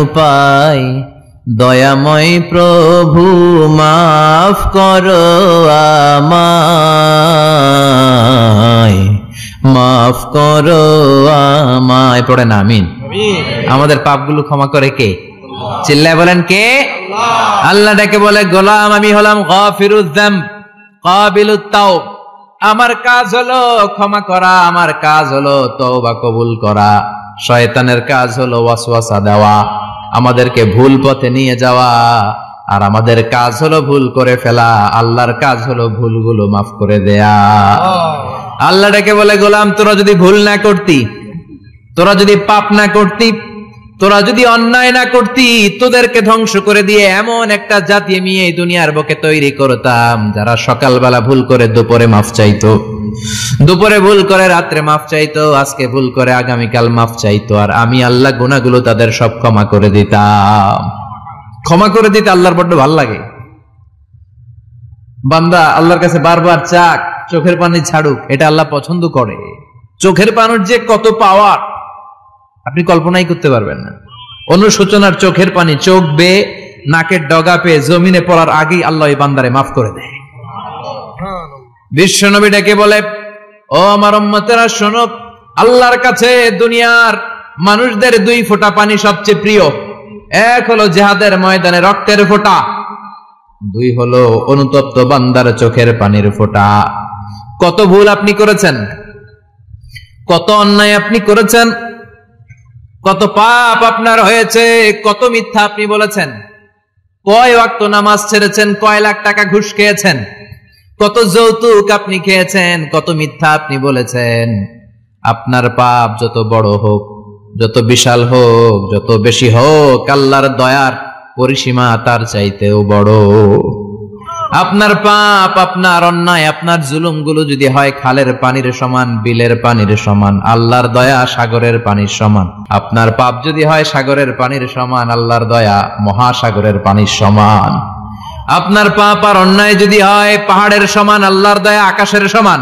উপায়, দয়াময় প্রভু মাফ করো আমায়, মাফ করো আমায়। পড়েন আমিন। আমাদের পাপগুলো ক্ষমা করে কে? চিল্লায় বলেন কে? আল্লাহ ডেকে বলে, গোলাম আমি হলাম গাফিরুয যামব কাবিলুত তাওব। আমার কাজ হলো ক্ষমা করা, আমার কাজ হলো তওবা কবুল করা। শয়তানের কাজ হলো ওয়াসওয়াসা দেওয়া, আমাদেরকে ভুল পথে নিয়ে যাওয়া, আর আমাদের কাজ হলো ভুল করে ফেলা। আল্লাহর কাজ হলো ভুলগুলো মাফ করে দেয়া। আল্লাহ ডেকে বলে, গোলাম তোরা যদি ভুল না করতি, তোরা যদি পাপ না করতি, তোরা যদি অন্যায় না করতি, তোদেরকে ধ্বংস করে দিয়ে এমন একটা জাতি আমি এই দুনিয়ার বুকে তৈরি করতাম যারা সকালবেলা ভুল করে দুপুরে মাফ চাইতো, দুপুরে ভুল করে রাত্রে মাফ চাইতো, আজকে ভুল করে আগামীকাল মাফ চাইতো, আর আমি আল্লাহ গুনাহগুলো তাদের সব ক্ষমা করে দিতাম। ক্ষমা করে দিতে আল্লাহর বড্ড ভালো লাগে। বান্দা আল্লাহর কাছে বারবার চাক, চোখের পানি ছাড়ুক, এটা আল্লাহ পছন্দ করে। চোখের পানির যে কত পাওয়ার আপনি কল্পনাই করতে পারবেন না। অনুশোচনার চোখের পানি চোখ বেয়ে নাকের ডগা পেয়ে জমিনে পড়ার আগেই আল্লাহ এই বান্দারে মাফ করে দেয়। বিশ্বনবী ডেকে বলে, ও আমার উম্মতেরা শোনো, আল্লাহর কাছে দুনিয়ার মানুষদের দুই ফোঁটা পানি সবচেয়ে প্রিয়। এক হলো জিহাদের ময়দানে রক্তের ফোঁটা, দুই হলো অনুতপ্ত বান্দার চোখের পানির ফোঁটা। কত ভুল আপনি করেছেন, কত অন্যায় আপনি করেছেন, কত পাপ আপনার হয়েছে, কত মিথ্যা আপনি বলেছেন, কয় ওয়াক্ত নামাজ ছেড়েছেন, কয় লাখ টাকা ঘুষ খেয়েছেন, কত যৌতুক আপনি খেয়েছেন, কত মিথ্যা আপনি বলেছেন। আপনার পাপ যত বড় হোক, যত বিশাল হোক, যত বেশি হোক, আল্লাহর দয়ার পরিসীমা তার চাইতেও বড়। আপনার পাপ, আপনার অন্যায়, আপনার জুলুমগুলো যদি হয় খালের পানির সমান, বিলের পানির সমান, আল্লাহর দয়া সাগরের পানির সমান। আপনার পাপ যদি হয় সাগরের পানির সমান, আল্লাহর দয়া মহাসাগরের পানির সমান। আপনার পাপ আর অন্যায় যদি হয় পাহাড়ের সমান, আল্লাহর দয়া আকাশের সমান।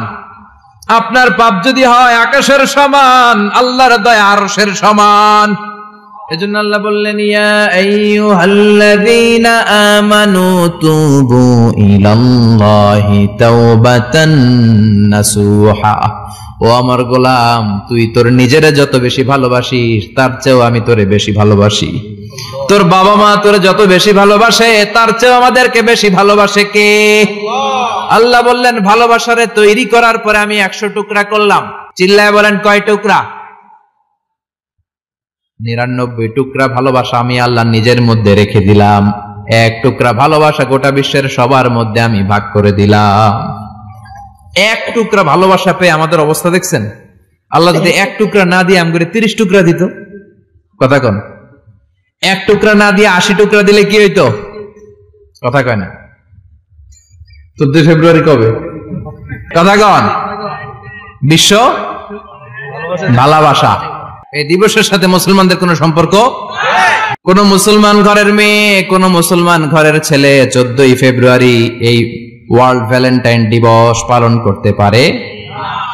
আপনার পাপ যদি হয় আকাশের সমান, আল্লাহর দয়া আরশের সমান। এজন্য আল্লাহ বললেন, ইয়া আইয়ুহাল্লাযীনা আমানু তুবু ইলাল্লাহি তাওবাতান নাসুহা। ও আমার গোলাম, তুই তোর নিজেরে যত বেশি ভালোবাসিস তার চেয়েও আমি তোরে বেশি ভালোবাসি। তোর বাবা মা তোরে যত বেশি ভালোবাসে তার চেয়েও আমাদেরকে বেশি ভালোবাসে কে? আল্লাহ বললেন, ভালোবাসারে তৈরি করার পরে আমি 100 টুকরা করলাম। চিল্লায় বলেন কয় টুকরা? 99 টুকরা ভালোবাসা আমি আল্লাহ নিজের মধ্যে রেখে দিলাম। 1 টুকরা ভালোবাসা গোটা বিশ্বের সবার মধ্যে আমি ভাগ করে দিলাম। 1 টুকরা ভালোবাসা পেয়ে আমাদের অবস্থা দেখছেন? আল্লাহ যদি 1 টুকরা না দিয়ে আমগরে 30 টুকরা দিত, কথা কন, 1 টুকরা না দিয়ে 80 টুকরা দিলে কি হইতো? কথা কয় না। 14 ফেব্রুয়ারি কবে? কথা কন। বিশ্ব ভালোবাসা এই দিবসের সাথে মুসলমানদের কোন সম্পর্ক? কোন মুসলমান ঘরের মেয়ে, কোন মুসলমান ঘরের ছেলে 14 ফেব্রুয়ারি এই ওয়ার্ল্ড ভ্যালেন্টাইন দিবস পালন করতে পারে?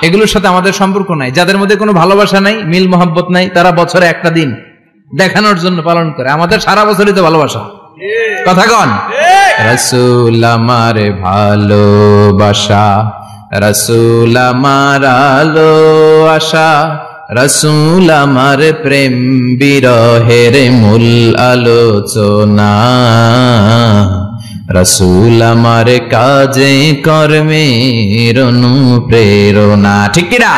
এগুলোর সাথে আমাদের সম্পর্ক নাই। যাদের মধ্যে কোনো ভালোবাসা নাই, মিল মোহাব্বত নাই, তারা বছরে একটা দিন দেখানোর জন্য পালন করে। আমাদের সারা বছরই তো ভালোবাসা। কথা কন। রাসূল আমার ভালোবাসা, রাসূল আমার আলো আশা, রাসূল আমার প্রেম বিরহের মূল আলোচনা, রাসূল আমার কাজে কর্মের অনুপ্রেরণা। ঠিক কি না?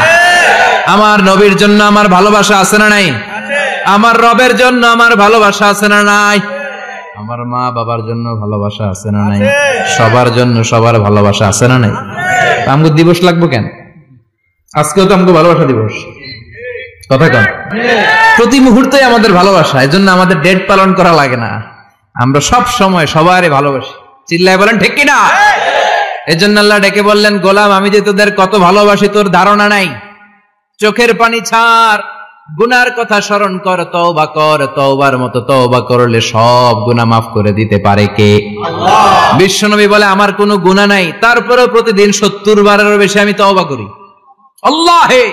আমার নবীর জন্য আমার ভালোবাসা আছে না নাই? আমার রবের জন্য আমার ভালোবাসা আছে না নাই? আমার মা বাবার জন্য ভালোবাসা আছে না নাই? সবার জন্য সবার ভালোবাসা আছে না নাই? আমগো দিবস লাগবো কেন? আজকেও তো আমগো ভালোবাসা দিবস। কথা কন। প্রতি মুহূর্তে আমাদের ভালোবাসা, এজন্য আমাদের ডেট পালন করা লাগে না। আমরা সব সময় সবারই ভালোবাসি। চিল্লায় বলেন ঠিক কি না? এজন্য আল্লাহ ডেকে বললেন, গোলাম আমি যে তোদের কত ভালোবাসি তোর ধারণা নাই। চোখের পানি ছাড়, গুনার কথা স্মরণ কর, তওবা কর। তওবার মতো তওবা করলে সব গুনাহ মাফ করে দিতে পারে কে? আল্লাহ। বিশ্বনবী বলে, আমার কোনো গুনাহ নাই, তারপরেও প্রতিদিন 70 বারেরও বেশি আমি তওবা করি। আল্লাহে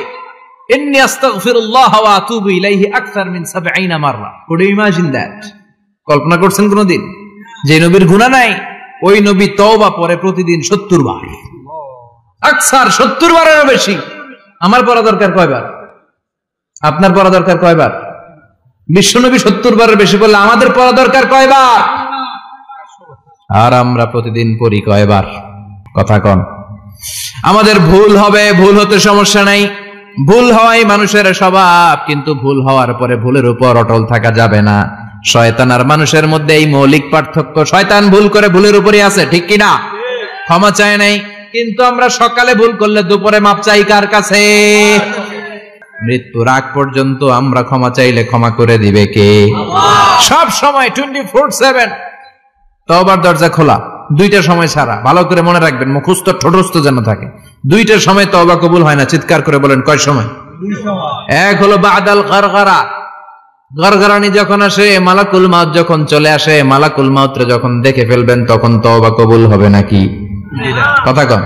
ইন্নী আস্তাগফিরুল্লাহ ওয়া আতুবু ইলাইহি আকসার মিন 70 মাররা। Could you imagine that? কল্পনা করছেন কোনদিন যে নবীর গুনাহ নাই ওই নবী তওবা পড়ে প্রতিদিন 70 বার, আকসার 70 বারেরও বেশি। আমার পড়া দরকার কয়বার? আপনার পড়া দরকার কয়বার? বিশ্বনবী 70 বারের বেশি বললে আমাদের পড়া দরকার কয়বার? আর আমরা প্রতিদিন পড়ি কয়বার? কথা কন। আমাদের ভুল হবে, ভুল হতে সমস্যা নাই, ভুল হওয়াই মানুষের স্বভাব, কিন্তু ভুল হওয়ার পরে ভুলের উপর অটল থাকা যাবে না। শয়তান আর মানুষের মধ্যে এই মৌলিক পার্থক্য। শয়তান ভুল করে ভুলের উপরই আছে, ঠিক কিনা? ক্ষমা চায় নাই, কিন্তু আমরা সকালে ভুল করলে দুপুরে মাপ চাই কার কাছে? মৃত্যুর আগ পর্যন্ত আমরা ক্ষমা চাইলে ক্ষমা করে দিবে কে? সব সময় 24/7 তওবার দরজা খোলা, দুইটা সময় ছাড়া। ভালো করে মনে রাখবেন, মুখস্থ ঠোঁটস্থ যেন থাকে। দুইটার সময় তওবা কবুল হয় না। চিৎকার করে বলেন কয় সময়? এক হলো বাদাল গারগারা, গারগারানি যখন আসে, মালাকুল মাউত যখন চলে আসে, মালাকুল মাউতরে যখন দেখে ফেলবেন তখন তওবা কবুল হবে নাকি? কথা কন।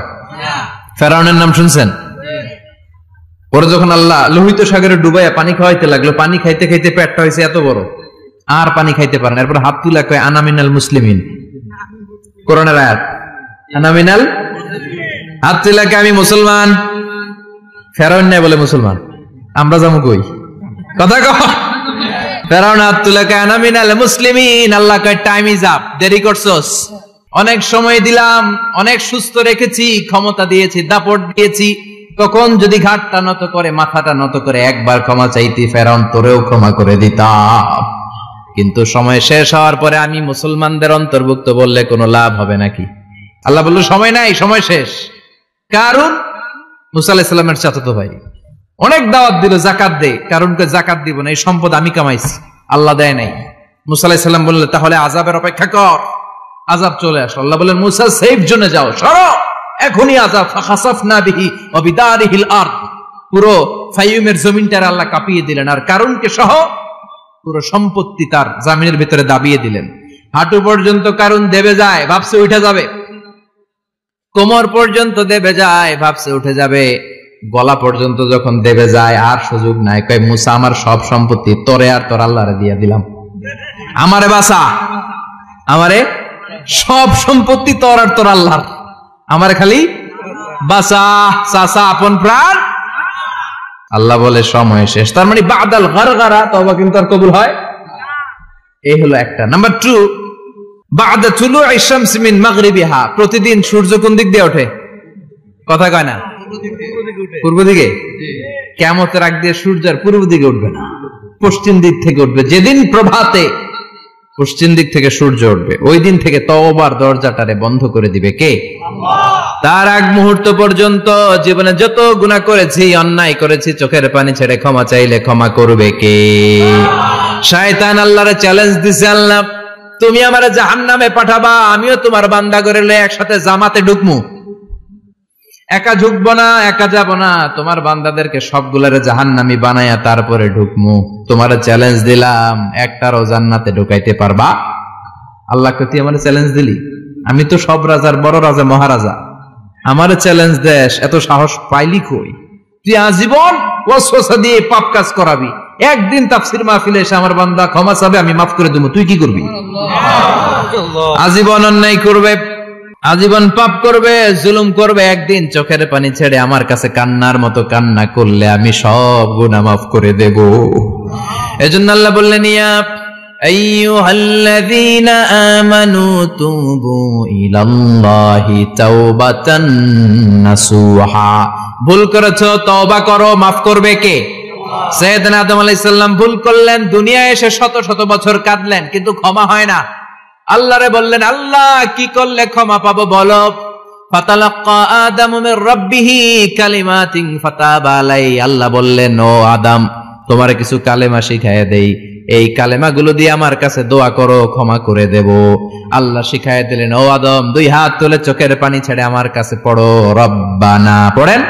ফেরাউনের নাম শুনছেন? ওরা যখন আল্লাহ লোহিত সাগরে ডুবাইয়া পানি খাওয়াইতে লাগলো, পানি খাইতে খাইতে পেটটা হয়েছে এত বড়, আর পানি খাইতে পারেন। এরপর হাত তুলে কয় আনা মিনাল মুসলিমিন। কোরআনের আয়াত, আনা মিনাল, হাত তুলে কয় আমি মুসলমান। ফেরাউন নাই বলে মুসলমান, আমরা যাবো কই? কথা কও। ফেরাউন হাত তুলে কয় আনা মিনাল মুসলিমিন। আল্লাহ কয় টাইম ইজ আপ, দেরি করছস। অনেক সময় দিলাম, অনেক সুস্থ রেখেছি, ক্ষমতা দিয়েছি, দাপট দিয়েছি, তখন যদি ঘাটটা নত করে, মাথাটা নত করে একবার ক্ষমা চাইতি, ফেরাউন তোরেও ক্ষমা করে দিতাম। কিন্তু সময় শেষ হওয়ার পরে আমি মুসলমানদের অন্তর্ভুক্ত বললে কোনো লাভ হবে নাকি? আল্লাহ বলল সময় নাই, সময় শেষ। কারণ মুসা আলাইহিস সালামের চাচাতো ভাই অনেক দাওয়াত দিল, জাকাত দে। কারণকে জাকাত দিব না, এই সম্পদ আমি কামাইছি, আল্লাহ দেয় নাই। মুসা আলাইহিস সালাম বললেন তাহলে আযাবের অপেক্ষা কর, আযাব চলে আসলো। আল্লাহ বললেন মুসা সেফ জোনে যাও, সরো, এখনই আযাব। ফাখাসাফনা বিহি ওয়া বিদারিহিল আরদ, পুরো ফাইয়ুমের জমিনটার আল্লাহ কাঁপিয়ে দিলেন, আর কারণকে সহ পুরো সম্পত্তি তার জামিনের ভিতরে দাবিয়ে দিলেন। হাঁটু পর্যন্ত কারণ দেবে যায়, ভাবছে উঠে যাবে। কোমর পর্যন্ত দেবে যায়, ভাবছে উঠে যাবে। গলা পর্যন্ত যখন দেবে যায় আর সুযোগ নাই। কয় মুসা আমার সব সম্পত্তি তোরে আর তোর আল্লাহরে দিয়ে দিলাম, আমারে বাঁচা, আমারে সব সম্পত্তি তোর আর তোর আল্লাহর, আমারে খালি বাঁচা, চাচা আপন প্রাণ। আল্লাহ বলে সময় শেষ। তার মানে বাদাল গারগারা তওবা কিন্তু আর কবুল হয়? এই হলো একটা। নাম্বার 2, বাদা তুলুই শামস মিন মাগরিবিহা, প্রতিদিন সূর্য কোন দিক দিয়ে ওঠে? কথা কয় না? পূর্ব দিকে। কিয়ামতের আগ দিয়ে সূর্য আর পূর্ব দিকে উঠবে না, পশ্চিম দিক থেকে উঠবে। যেদিন প্রভাতে পশ্চিম দিক থেকে সূর্য উঠবে, ওই দিন থেকে তওবার দরজাটারে বন্ধ করে দিবে কে? তার আগ মুহূর্ত পর্যন্ত জীবনে যত গুনাহ করেছি, অন্যায় করেছি, চোখের পানি ছেড়ে ক্ষমা চাইলে ক্ষমা করবে কে? শয়তান আল্লাহরে চ্যালেঞ্জ দিছে, আল্লাহ তুমি আমারে জাহান্নামে পাঠাবা, আমিও তোমার বান্দা করে লয়ে একসাথে জামাতে ঢুকমু। একা ঢুকবো না, একা যাব না, তোমার বান্দাদেরকে সবগুলারে জাহান্নামী বানায়া তারপরে ঢুকমু। তোমারে চ্যালেঞ্জ দিলাম, একটারও জান্নাতে ঢুকাইতে পারবা? আল্লাহকে তুই আমারে চ্যালেঞ্জ দিলি? আমি তো সব রাজার বড় রাজা, মহারাজা, আমারে চ্যালেঞ্জ দেশ, এত সাহস পাইলি কই? তুই আজীবন ওয়াসওয়াসা দিয়ে পাপ কাজ করাবি, একদিন তাফসীর মাহফিলে এসে আমার বান্দা ক্ষমা চাবে, আমি মাফ করে দেব, তুই কি করবি? আজীবন অন্যায় করবে, আজীবন পাপ করবে, জুলুম করবে, একদিন চোখের পানি ছেড়ে আমার কাছে কান্নার মতো কান্না করলে আমি সব গুনাহ মাফ করে দেব। এজন্য আল্লাহ বললেন ইয়া আইয়ুহাল্লাযীনা আমানু তুবু ইলাল্লাহি তাওবাতান নাসুহা, ভুল করেছো তওবা করো, মাফ করবে কে? সাইয়েদনা আদম আলাইহিস সালাম ভুল করলেন, দুনিয়ায় এসে শত শত বছর কাঁদলেন, কিন্তু ক্ষমা হয় না। আল্লাহরে বললেন আল্লাহ কি করলে ক্ষমা পাবো বলো? ফাতালাক্কা আদামু মির রাব্বিহি কালিমাতিন ফাতাবা আলাইহি, আল্লাহ বললেন ও আদম তোমারে কিছু কালেমা শিখায় দেই, এই কালেমাগুলো দিয়ে আমার কাছে দোয়া করো, ক্ষমা করে দেব। আল্লাহ শিখায় দিলেন ও আদম দুই হাত তুলে চোখের পানি ছেড়ে আমার কাছে পড়ো রব্বানা, পড়েন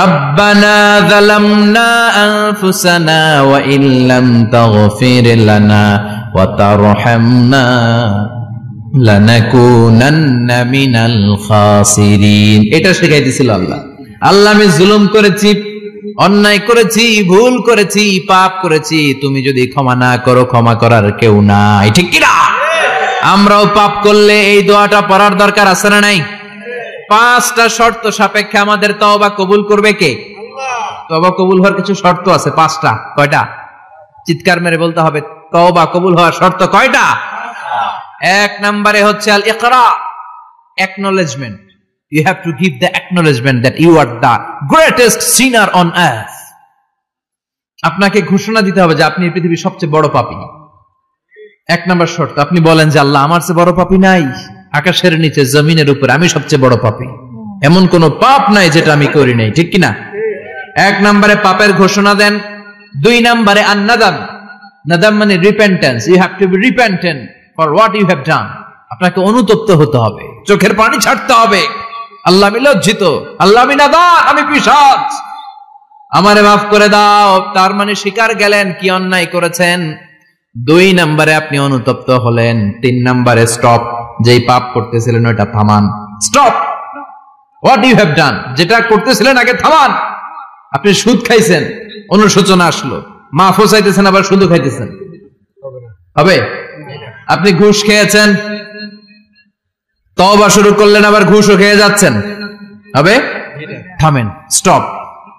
রব্বানা যালামনা আনফুসানা ওয়া ইল্লাম তাগফির লানা ওয়া তারহামনা লানাকুনান্না মিনাল খাসিরিন। এটা শিখাই দিয়েছিল আল্লাহ। আল্লাহ আমি জুলুম করেছি, অন্যায় করেছি, ভুল করেছি, পাপ করেছি, তুমি যদি ক্ষমা না করো ক্ষমা করার কেউ নাই, ঠিক কিনা? আমরাও পাপ করলে এই দোয়াটা পড়ার দরকার আছে না নাই? 5টা শর্ত সাপেক্ষে আমাদের তওবা কবুল করবে কে? তওবা কবুল হওয়ার কিছু শর্ত আছে 5টা। কয়টা? চিৎকার মেরে বলতে হবে, তওবা কবুল হওয়ার শর্ত কয়টা? 1 নম্বরে হচ্ছে আল ইকরা, acknowledgement. You have to give the acknowledgement that you are the greatest sinner on earth. আপনাকে ঘোষণা দিতে হবে যে আপনি এই পৃথিবীর সবচেয়ে বড় পাপী। 1 নম্বর শর্ত, আপনি বলেন যে আল্লাহ আমার চেয়ে বড় পাপী নাই, আকাশের নিচে জমিনের উপরে আমি সবচেয়ে বড় পাপী, এমন কোন পাপ নাই যেটা আমি করি নাই, ঠিক কিনা? 1 নম্বরে পাপের ঘোষণা দেন। 2 নম্বরে আন-নাদাম, নাদাম মানে repentance, you have to be repentant for what you have done. আপনাকে অনুতপ্ত হতে হবে, চোখের পানি ছাড়তে হবে, আল্লাহ আমি লজ্জিত, আল্লাহ আমি নাদান, আমি পিশাচ, আমারে মাফ করে দাও। তার মানে স্বীকার গেলেন কি অন্যায় করেছেন। 2 নম্বরে আপনি অনুতপ্ত হলেন। 3 নম্বরে স্টপ, যেই পাপ করতেছিলেন ওটা থামান, stop what you have done, যেটা করতেছিলেন আগে থামান। আপনি সুদ খাইছেন, অনুশোচনা আসলো, মাফও চাইতেছেন আবার সুদও খাইতেছেন, হবে? আপনি ঘুষ খেয়েছেন, তওবা শুরু করলেন, আবার ঘুষও খেয়ে যাচ্ছেন, হবে? থামেন, স্টপ।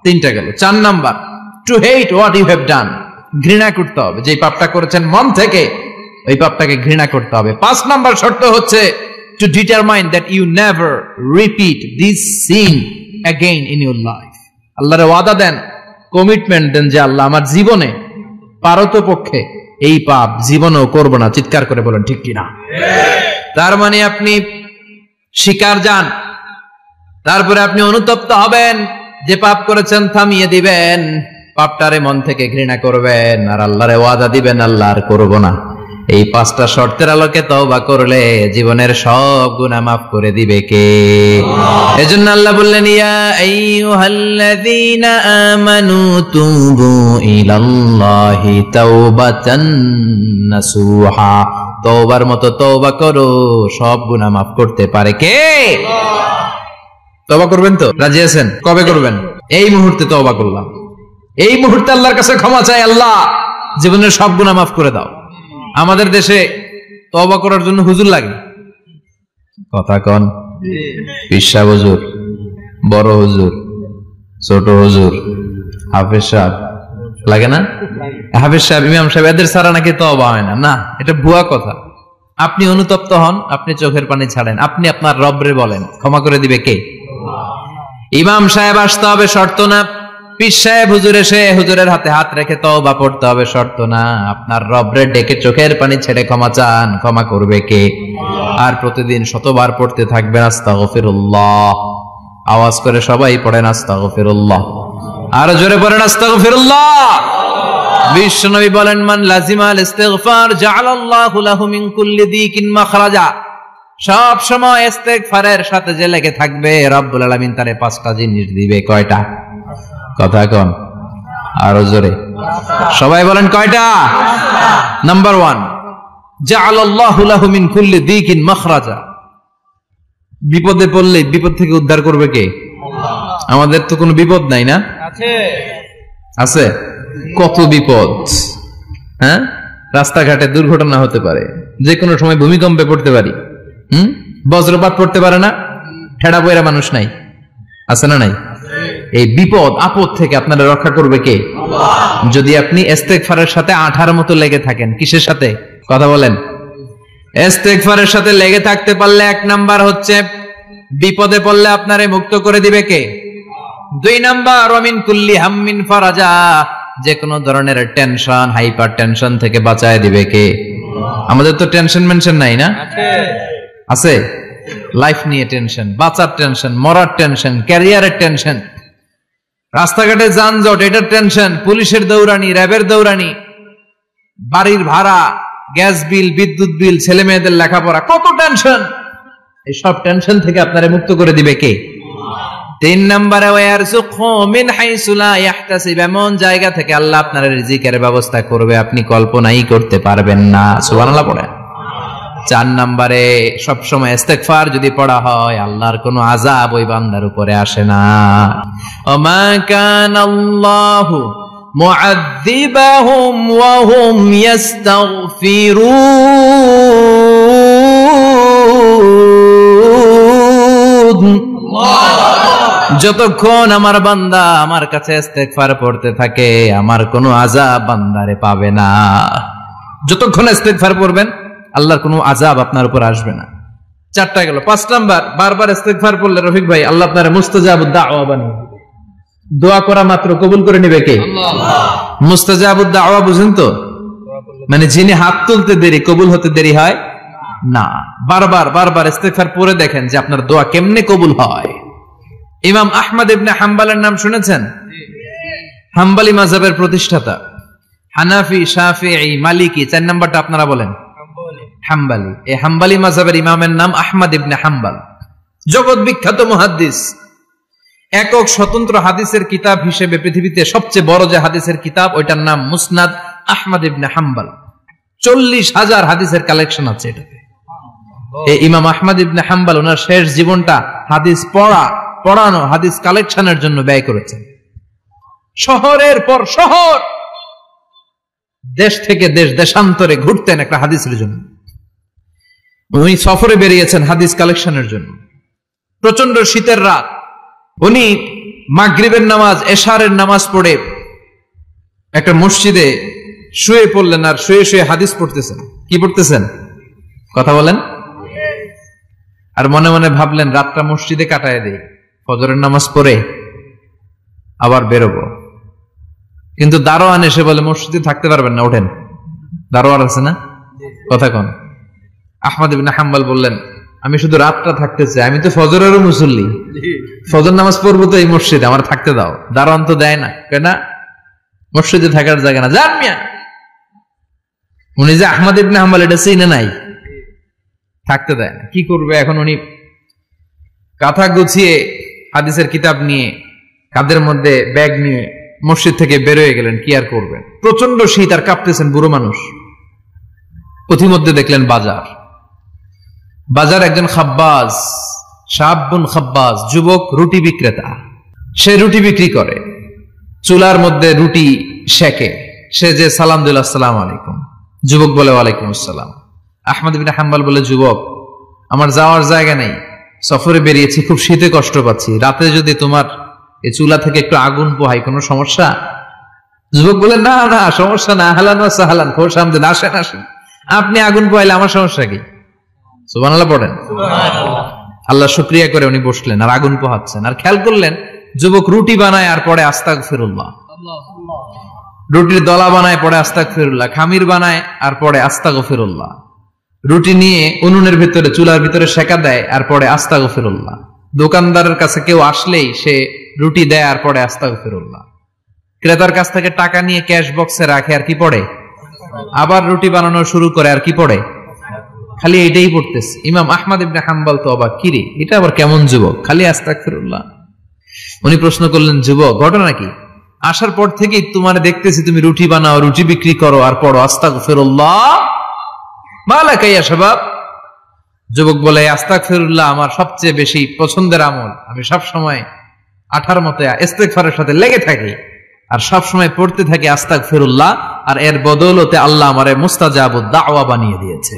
3টা গেল। 4 number, to hate what you have done, ঘৃণা করতে হবে, যে পাপটা করেছেন মন থেকে ওই পাপটাকে ঘৃণা করতে হবে। 5 নাম্বার শর্ত হচ্ছে to determine that you never repeat this sin again in your life. আল্লাহর ওয়াদা দেন, কমিটমেন্ট দেন যে আল্লাহ আমার জীবনে পারতপক্ষে এই পাপ জীবনেও করব না। চিৎকার করে বলেন ঠিক কিনা? তার মানে আপনি স্বীকার যান, তারপরে আপনি অনুতপ্ত হবেন, যে পাপ করেছেন থামিয়ে দিবেন, পাপটারে মন থেকে ঘৃণা করবেন, আর আল্লাহরে ওয়াদা দিবেন আল্লাহ আর করব না। এই 5টা শর্তের আলোকে তওবা করলে জীবনের সব গুনাহ মাফ করে দিবে কে? এজন্য আল্লাহ বললেন, ইয়া আইয়ুহাল্লাযীনা আমানু তুবু ইলাল্লাহি তাওবাতান নাসুহা, তওবার মতো তওবা করো, সব গুনাহ মাফ করতে পারে কে? তওবা করবেন তো? রাজি আছেন? কবে করবেন? এই মুহূর্তে তওবা করলাম, এই মুহূর্তে আল্লাহর কাছে ক্ষমা চাই, আল্লাহ জীবনের সব গুনাহ মাফ করে দাও। আমাদের দেশে তওবা করার জন্য হুজুর লাগে, কথা কন? পিসা হুজুর, বড় হুজুর, ছোট হুজুর, হাফেজ সাহেব লাগে না? হাফেজ সাহেব, ইমাম সাহেব, এদের ছাড়া নাকি তওবা হয় না। না, এটা ভুয়া কথা। আপনি অনুতপ্ত হন, আপনি চোখের পানি ছাড়েন, আপনি আপনার রবরে বলেন, ক্ষমা করে দিবে কে? ইমাম সাহেব আসতে হবে, শর্ত না। পীর সাহেব হুজুর এসে হুজুরের হাতে হাত রেখে তওবা পড়তে হবে, শর্ত না। আপনার রবরে ডেকে চোখের পানি ছেড়ে ক্ষমা চান, ক্ষমা করবে কে? আর প্রতিদিন শতবার পড়তে থাকবেন আস্তাগফিরুল্লাহ। আওয়াজ করে সবাই পড়েন আস্তাগফিরুল্লাহ, আর জোরে পড়েন আস্তাগফিরুল্লাহ। বিশ্বনবী বলেন, মান লাজিমাল ইস্তিগফার জাআলাল্লাহু লাহু মিন কুল্লি দিকিন মাখরাজা। সব সময় ইস্তিগফারের সাথে যে লেগে থাকবে, রব্বুল আলামিন তারে 5টা জিনিস দিবে। কয়টা? কথা কন, আরো জোরে সবাই বলেন, কয়টা? নাম্বার 1, জাআলাল্লাহু লাহু মিন কুল্লি দিকিন মাখরাজা। বিপদে পড়লে বিপদ থেকে উদ্ধার করবে কে? আমাদের তো কোনো বিপদ নাই না? আছে। কত বিপদ, হ্যাঁ? রাস্তাঘাটে দুর্ঘটনা হতে পারে, যে কোনো সময় ভূমিকম্পে পড়তে পারি, বজ্রপাত পড়তে পারে না, ঠেড়া বইরা মানুষ নাই, আছে না নাই? এই বিপদ আপদ থেকে আপনারা রক্ষা করবে কে? যদি আপনি ইস্তেগফারের সাথে আঠার মতো লেগে থাকেন। কিসের সাথে? কথা বলেন। ইস্তেগফারের সাথে লেগে থাকতে পারলে 1 নাম্বার হচ্ছে বিপদে পড়লে আপনারে মুক্ত করে দিবে কে? 2 নাম্বার, ওয়ামিন কুল্লি হাম্মিন ফারাজা, যে কোনো ধরনের টেনশন, হাইপার টেনশন থেকে বাঁচায় দিবে কে? আমাদের তো টেনশন মেনশন নাই না? আছে। লাইফ নিয়ে টেনশন, বাঁচার টেনশন, মরার টেনশন, ক্যারিয়ারের টেনশন, রাস্তাঘাটে যানজট, এটার টেনশন, পুলিশের দৌড়ানি, র্যাবের দৌড়ানি, বাড়ির ভাড়া, গ্যাস বিল, বিদ্যুৎ বিল, ছেলে মেয়েদের লেখাপড়া, কত টেনশন। এই সব টেনশন থেকে আপনারে মুক্ত করে দিবে কে? 3 নম্বরে, ওয়ারযুকহু মিন হাইসু লা ইয়াহতাসিব, এমন জায়গা থেকে আল্লাহ আপনার রিজিকের ব্যবস্থা করবে আপনি কল্পনাই করতে পারবেন না। সুবহানাল্লাহ পড়েন। 4 নম্বরে সবসময় ইস্তেগফার যদি পড়া হয় আল্লাহর কোনো আযাব ওই বান্দার উপরে আসে না। ওমা কানাল্লাহু মুআযযিবাহুম ওয়া হুম ইস্তাগফিরুন। যতক্ষণ আমার বান্দা আমার কাছে ইস্তেগফার পড়তে থাকে আমার কোনো আযাব বান্দারে পাবে না। যতক্ষণ ইস্তেগফার পড়বেন আল্লাহর কোনো আযাব আপনার উপর আসবে না। 4টা গেল। 5 নাম্বার, বারবার ইস্তেগফার পড়লে রফিক ভাই আল্লাহ আপনার মুস্তাজাবুদ দাওয়া বানিয়ে দিবে। দোয়া করা মাত্র কবুল করে নেবে কে? আল্লাহ। মুস্তাজাবুদ দাওয়া বুঝেন তো? মানে যিনি হাত তুলতে দেরি কবুল হতে দেরি হয় না। বারবার ইস্তেগফার পড়ে দেখেন যে আপনার দোয়া কেমনে কবুল হয়। ইমাম আহমদ ইবনে হাম্বলের নাম শুনেছেন? হাম্বলি মাযহাবের প্রতিষ্ঠাতা। হানাফি, শাফিঈ, মালিকি, 4 নাম্বারটা আপনারা বলেন হাম্বলি। এই হাম্বলি মাযহাবের ইমামের নাম আহমদ ইবনে হাম্বল, জগৎ বিখ্যাত মুহাদ্দিস। একক স্বতন্ত্র হাদিসের কিতাব হিসেবে পৃথিবীতে সবচেয়ে বড় যে হাদিসের কিতাব ওইটার নাম মুসনাদ আহমদ ইবনে হাম্বল। 40,000 হাদিসের কালেকশন আছে এটাতে। এই ইমাম আহমদ ইবনে হাম্বল ওনার শেষ জীবনটা হাদিস পড়ানো, হাদিস কালেকশনের জন্য ব্যয় করেছেন। শহরের পর শহর, দেশ থেকে দেশ, দেশান্তরে ঘুরতেন একটা হাদিসের জন্য। উনি সফরে বেরিয়েছেন হাদিস কালেকশনের জন্য। প্রচন্ড শীতের রাত, উনি মাগরিবের নামাজ, এশারের নামাজ পড়ে একটা মসজিদে শুয়ে পড়লেন আর শুয়ে শুয়ে হাদিস পড়তেছেন। কি পড়তেছেন? কথা বলেন। আর মনে মনে ভাবলেন রাতটা মসজিদে কাটায় দেই, ফজরের নামাজ পড়ে আবার বেরোবো। কিন্তু দারোয়ান এসে বলে মসজিদে থাকতে পারবেন না, ওঠেন। দারোয়ান আছে না? কথা কন। আহমদ ইবনে হাম্বল বললেন আমি শুধু রাতটা থাকতে চাই, আমি তো ফজরেরও মুসল্লি, ফজর নামাজ পড়বো তো এই মসজিদে, আমার থাকতে দাও। দারোয়ান তো দেয় না, কেন? মসজিদে থাকার জায়গা না, যান মিয়া। উনি যে আহমদ ইবনে হাম্বল এটা চিনে নাই, থাকতে দেয় না। কি করবে এখন? উনি কাঁথা গুছিয়ে হাদিসের কিতাব নিয়ে কাঁধের মধ্যে ব্যাগ নিয়ে মসজিদ থেকে বেরোয় গেলেন। কি আর করবেন, প্রচন্ড শীত আর কাঁপতেছেন, বুড়ো মানুষ। পথিমধ্যে দেখলেন বাজার একজন খাব্বাজ, শাবুন খাব্বাজ, যুবক রুটি বিক্রেতা। সে রুটি বিক্রি করে, চুলার মধ্যে রুটি সেকে। সে যে সালাম দিল আসসালামু আলাইকুম, যুবক বলে ওয়ালাইকুম আসসালাম। আহমদ ইবনে হাম্বল বলে যুবক আমার যাওয়ার জায়গা নেই, সফরে বেরিয়েছি, খুব শীতে কষ্ট পাচ্ছি, রাতে যদি তোমার এই চুলা থেকে একটু আগুন পোহাই কোনো সমস্যা? যুবক বলে না না সমস্যা না, আহলান ওয়া সাহলান, খোশ আমদেদ, আসেন আসেন, আপনি আগুন পোহাইলে আমার সমস্যা কি? সুবহানাল্লাহ পড়েন। আল্লাহ শুকরিয়া করে উনি বসলেন আর আগুন পোহাচ্ছেন। আর খেয়াল করলেন যুবক রুটি বানায় আর পরে আস্তাগফিরুল্লাহ, রুটির দলা বানায় পরে আস্তাগফিরুল্লাহ, খামির বানায় আর পরে আস্তাগফিরুল্লাহ, রুটি নিয়ে উনুনের ভিতরে চুলার ভিতরে সেকা দেয় আর পরে আস্তাগফিরুল্লাহ। দোকানদারের কাছে কেউ আসলেই সে রুটি দেয় আর পরে আস্তাগফিরুল্লাহ। ক্রেতার কাছ থেকে টাকা নিয়ে ক্যাশ বক্সে রাখে আর কি পড়ে? আবার রুটি বানানো শুরু করে আর কি পড়ে? খালি এটাই পড়তেছে। ইমাম আহমদ ইবনে হাম্বল তো অবাক, কিরে এটা আবার কেমন যুবক, খালি আস্তাগফিরুল্লাহ। উনি প্রশ্ন করলেন যুবক ঘটনা কি? আসার পর থেকেই তোমার দেখতেছি তুমি রুটি বানাও, রুটি বিক্রি করো আর পড়ো আস্তাগফিরুল্লাহ, মালাকা ইয়া শাবাব। যুবক বলে আস্তাগফিরুল্লাহ আমার সবচেয়ে বেশি পছন্দের আমল, আমি সব সময় আঠার মতো ইস্তেগফারের সাথে লেগে থাকি আর সব সময় পড়তে থাকি আস্তাগফিরুল্লাহ, আর এর বদৌলতে আল্লাহ আমারে মুস্তাজাবুদ দাওয়া বানিয়ে দিয়েছে।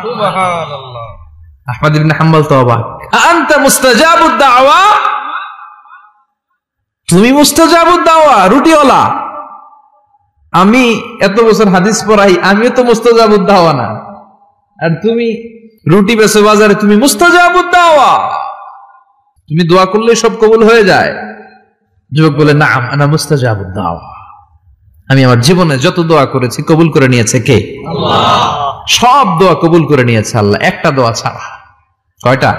সুবহানাল্লাহ। আহমদ ইবনে হাম্বল তো অবাক, আনতা মুস্তাজাবুদ দাওয়া, তুমি মুস্তাজাবুদ দাওয়া, রুটিওয়ালা। আমি এত বছর হাদিস পড়াই, আমিও তো মুস্তাজাবুদ দাওয়া না, আর তুমি রুটি বেচো বাজারে, তুমি মুস্তাজাবুদ দাওয়া, তুমি দোয়া করলে সব কবুল হয়ে যায়। যুবক বলে নাম আনা মুস্তাজাবুদ দাওয়া, আমি আমার জীবনে যত দোয়া করেছি কবুল করে নিয়েছে কে? আল্লাহ। সব দোয়া কবুল করে নিয়েছে আল্লাহ, একটা দোয়া ছাড়া। কয়টা?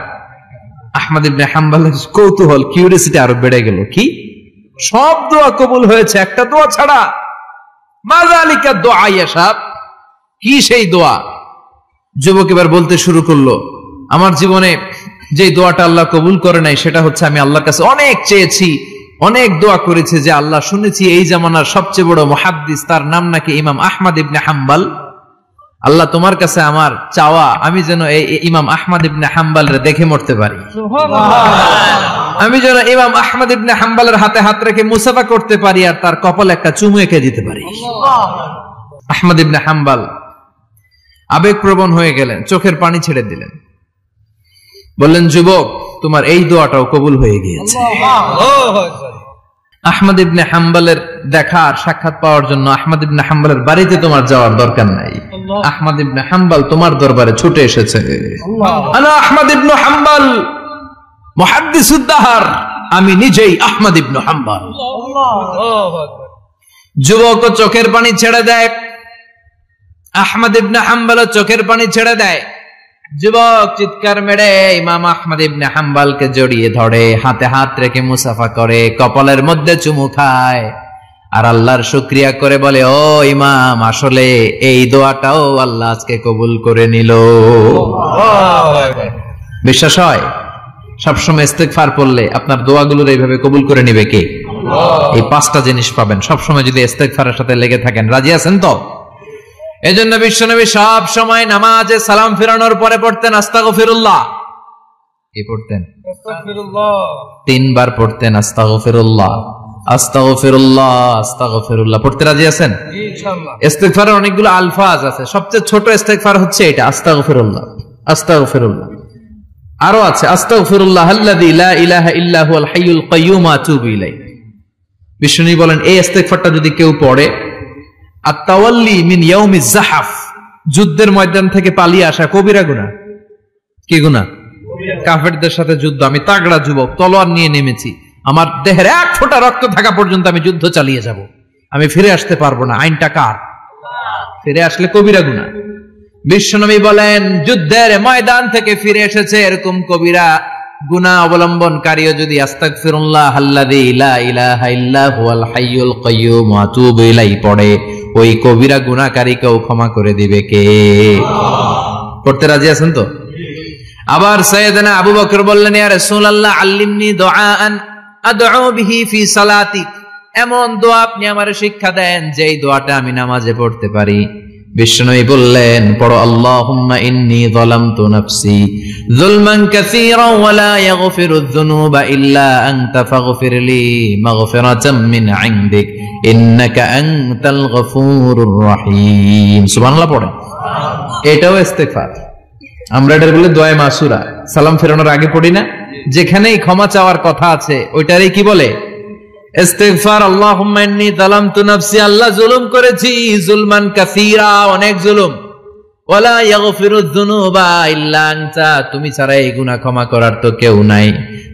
আহমদ ইবনে হাম্বলের কৌতূহল, কিউরিওসিটি আরো বেড়ে গেল। কি? সব দোয়া কবুল হয়েছে, একটা দোয়া ছাড়া। মাযালিকা দোয়া ইয়া শাব, কি সেই দোয়া? যুবক এবার বলতে শুরু করলো, আমার জীবনে যে দোয়াটা আল্লাহ কবুল করে নাই সেটা হচ্ছে আমি আল্লাহর কাছে অনেক চেয়েছি, অনেক দোয়া করেছে যে আল্লাহ, শুনেছি এই জামানার সবচেয়ে বড় মুহাদ্দিস, তার নাম নাকি ইমাম আহমদ ইবনে হাম্বল, আল্লাহ তোমার কাছে আমার চাওয়া, আমি যেন এই ইমাম আহমদ ইবনে হাম্বলরে দেখে মরতে পারি। আমি যেন ইমাম আহমদ ইবনে হাম্বলের হাতে হাত রেখে মুসাফা করতে পারি আর তার কপালে একটা চুমু এঁকে দিতে পারি। আহমদ ইবনে হাম্বল আবেগপ্রবণ হয়ে গেলেন, চোখের পানি ছেড়ে দিলেন, বললেন, যুবক, তোমার এই দোয়াটাও কবুল হয়ে গিয়েছে। আহমদ ইবনে হাম্বলের দেখার সাক্ষাৎ পাওয়ার জন্য আহমদ ইবনে হাম্বলের বাড়িতে তোমার যাওয়ার দরকার নাই। আহমদ ইবনে হাম্বল তোমার দরবারে ছুটে এসেছে। আনা আহমদ ইবনে হাম্বল মুহাদ্দিসুদ দাহর, আমি নিজেই আহমদ ইবনে হাম্বল। যুবক চোখের পানি ছেড়ে দেয়, আহমদ ইবনে হাম্বল চোখের পানি ছেড়ে দেয়। যুবক চিৎকার মেরে ইমাম আহমদ ইবনে হাম্বলকে জড়িয়ে ধরে, হাতে হাত রেখে মুসাফা করে, কপালের মধ্যে চুমু খায় আর আল্লাহর শুকরিয়া করে বলে, ও ইমাম, আসলে এই দোয়াটাও আল্লাহ আজকে কবুল করে নিল। বিশ্বাস হয়? সবসময় ইস্তেগফার পড়লে আপনার দোয়াগুলোর এইভাবে কবুল করে নিবে কে? এই পাঁচটা জিনিস পাবেন সবসময় যদি ইস্তেগফারের সাথে লেগে থাকেন। রাজি আছেন তো? এজন্য বিশ্বনবী সব সময় নামাজে সালাম ফিরানোর পরে পড়তেন আস্তাগফিরুল্লাহ। কি পড়তেন? আস্তাগফিরুল্লাহ। 3 বার পড়তেন আস্তাগফিরুল্লাহ, আস্তাগফিরুল্লাহ, আস্তাগফিরুল্লাহ। পড়তে রাজি আছেন? জি ইনশাআল্লাহ। ইস্তেগফারের অনেকগুলো আলফাজ আছে, সবচেয়ে ছোট ইস্তেগফার হচ্ছে এটা, আস্তাগফিরুল্লাহ, আস্তাগফিরুল্লাহ। আরো আছে আস্তাগফিরুল্লাহ আল্লাযী লা ইলাহা ইল্লা হুয়াল হাইয়ুল কাইয়্যুম ওয়া আতুবু ইলাইহি। বিশ্বনবী বলেন, এই ইস্তেগফারটা যদি কেউ পড়ে, আত-তাওয়াল্লি মিন ইয়াউমিজ যাহাফ, যুদ্ধের ময়দান থেকে পালিয়ে আসা কবিরা গুনাহ। কি গুনাহ? কাফেরদের সাথে যুদ্ধ, আমি তাগড়া যুবক, তলোয়ার নিয়ে নেমেছি, আমার দেহের এক ফোঁটা রক্ত থাকা পর্যন্ত আমি যুদ্ধ চালিয়ে যাব, আমি ফিরে আসতে পারবো না, আইনটা কার? ফিরে আসলে কবিরা গুনাহ। বিশ্বনবী বলেন, যুদ্ধের ময়দান থেকে ফিরে এসেছে এরকম কবিরা গুনাহ অবলম্বনকারীও যদি আস্তাগফিরুল্লাহ আল্লাযী লা ইলাহা ইল্লা হুয়াল হাইয়ুল কাইয়্যুম ওয়া আতুবু ইলাইহি পড়ে, ওই কবিরা গুনাহকারীকেও ক্ষমা করে দিবে কে? পড়তে রাজি আছেন তো? আবার সাইয়েদনা আবু বকর বললেন, ইয়া রাসূলুল্লাহ আল্লিমনি দুআআন আদউ বিহি ফি সালাতি, এমন দোয়া আপনি আমারে শিক্ষা দেন যেই দোয়াটা আমি নামাজে পড়তে পারি। বিশ্বনবী বললেন, পড়ো, আল্লাহুম্মা ইন্নী যালামতু নাফসি যুলমান কাসীরান ওয়া লা ইয়াগফিরুয যুনুবা ইল্লা আনতা ফাগফিরলি মাগফিরাতাম মিন ইনদিক ইন্নাকা আনতাল গফুরুর রহিম। সুবহানাল্লাহ পড়েন। এটাও ইস্তেগফার। আমরা এটার বলে দোয়া মাসুরা, সালাম ফেরানোর আগে পড়ি না? যেখানেই ক্ষমা চাওয়ার কথা আছে ওইটারই কি বলে? ইস্তিগফার। আল্লাহুম্মা ইন্নী যালামতু নাফসি, আল্লাহ জুলুম করেছি, যুলমান কাসীরা, অনেক জুলুম, ওয়ালা ইয়াগফিরুয যুনুবা ইল্লা আনতা, তুমি ছাড়া এই গুনাহ ক্ষমা করার তো কেউ নাই,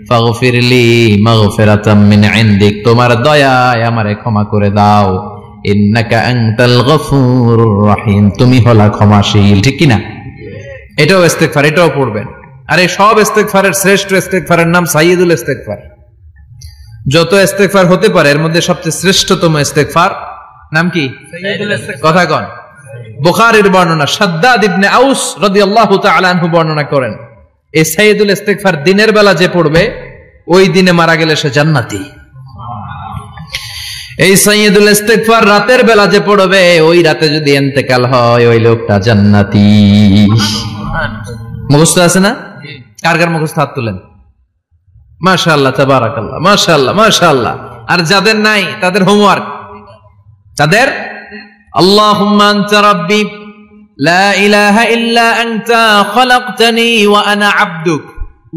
ফাগফিরলি মাগফিরাতাম মিন ইনদিক, তোমার দয়ায় আমারে ক্ষমা করে দাও, ইন্নাকা আনতাল গফুরুর রহিম, তুমি হলা ক্ষমাশীল। ঠিক কি না? এটাও ইস্তিগফার, এটাও পড়বেন। আর এই সব ইস্তিগফারের শ্রেষ্ঠ ইস্তিগফারের নাম সাইয়্যিদুল ইস্তিগফার। যত ইস্তেগফার হতে পারে এর মধ্যে সবচেয়ে শ্রেষ্ঠতম ইস্তেগফার নাম কি? কথা কন। বুখারীর বর্ণনা, শাদ্দাদ ইবনে আউস রাদিয়াল্লাহু তাআলা আনহু বর্ণনা করেন, এই সাইয়্যিদুল ইস্তেগফার দিনের বেলা যে পড়বে ওই দিনে মারা গেলে সে জান্নাতি। এই সাইয়্যিদুল ইস্তেগফার রাতের বেলা যে পড়বে ওই রাতে যদি ইন্তেকাল হয় ওই লোকটা জান্নাতি। মুখস্থ আছে না? কার কার মুখস্থ হাত তুলেন? মাশাআল্লাহ, তাবারাকাল্লাহ, মাশাআল্লাহ, মাশাআল্লাহ। আর যাদের নাই তাদের হোমওয়ার্ক, তাদের আল্লাহুম্মা আনতা রাব্বি লা ইলাহা ইল্লা আনতা খালাকতানি ওয়া আনা আবদুক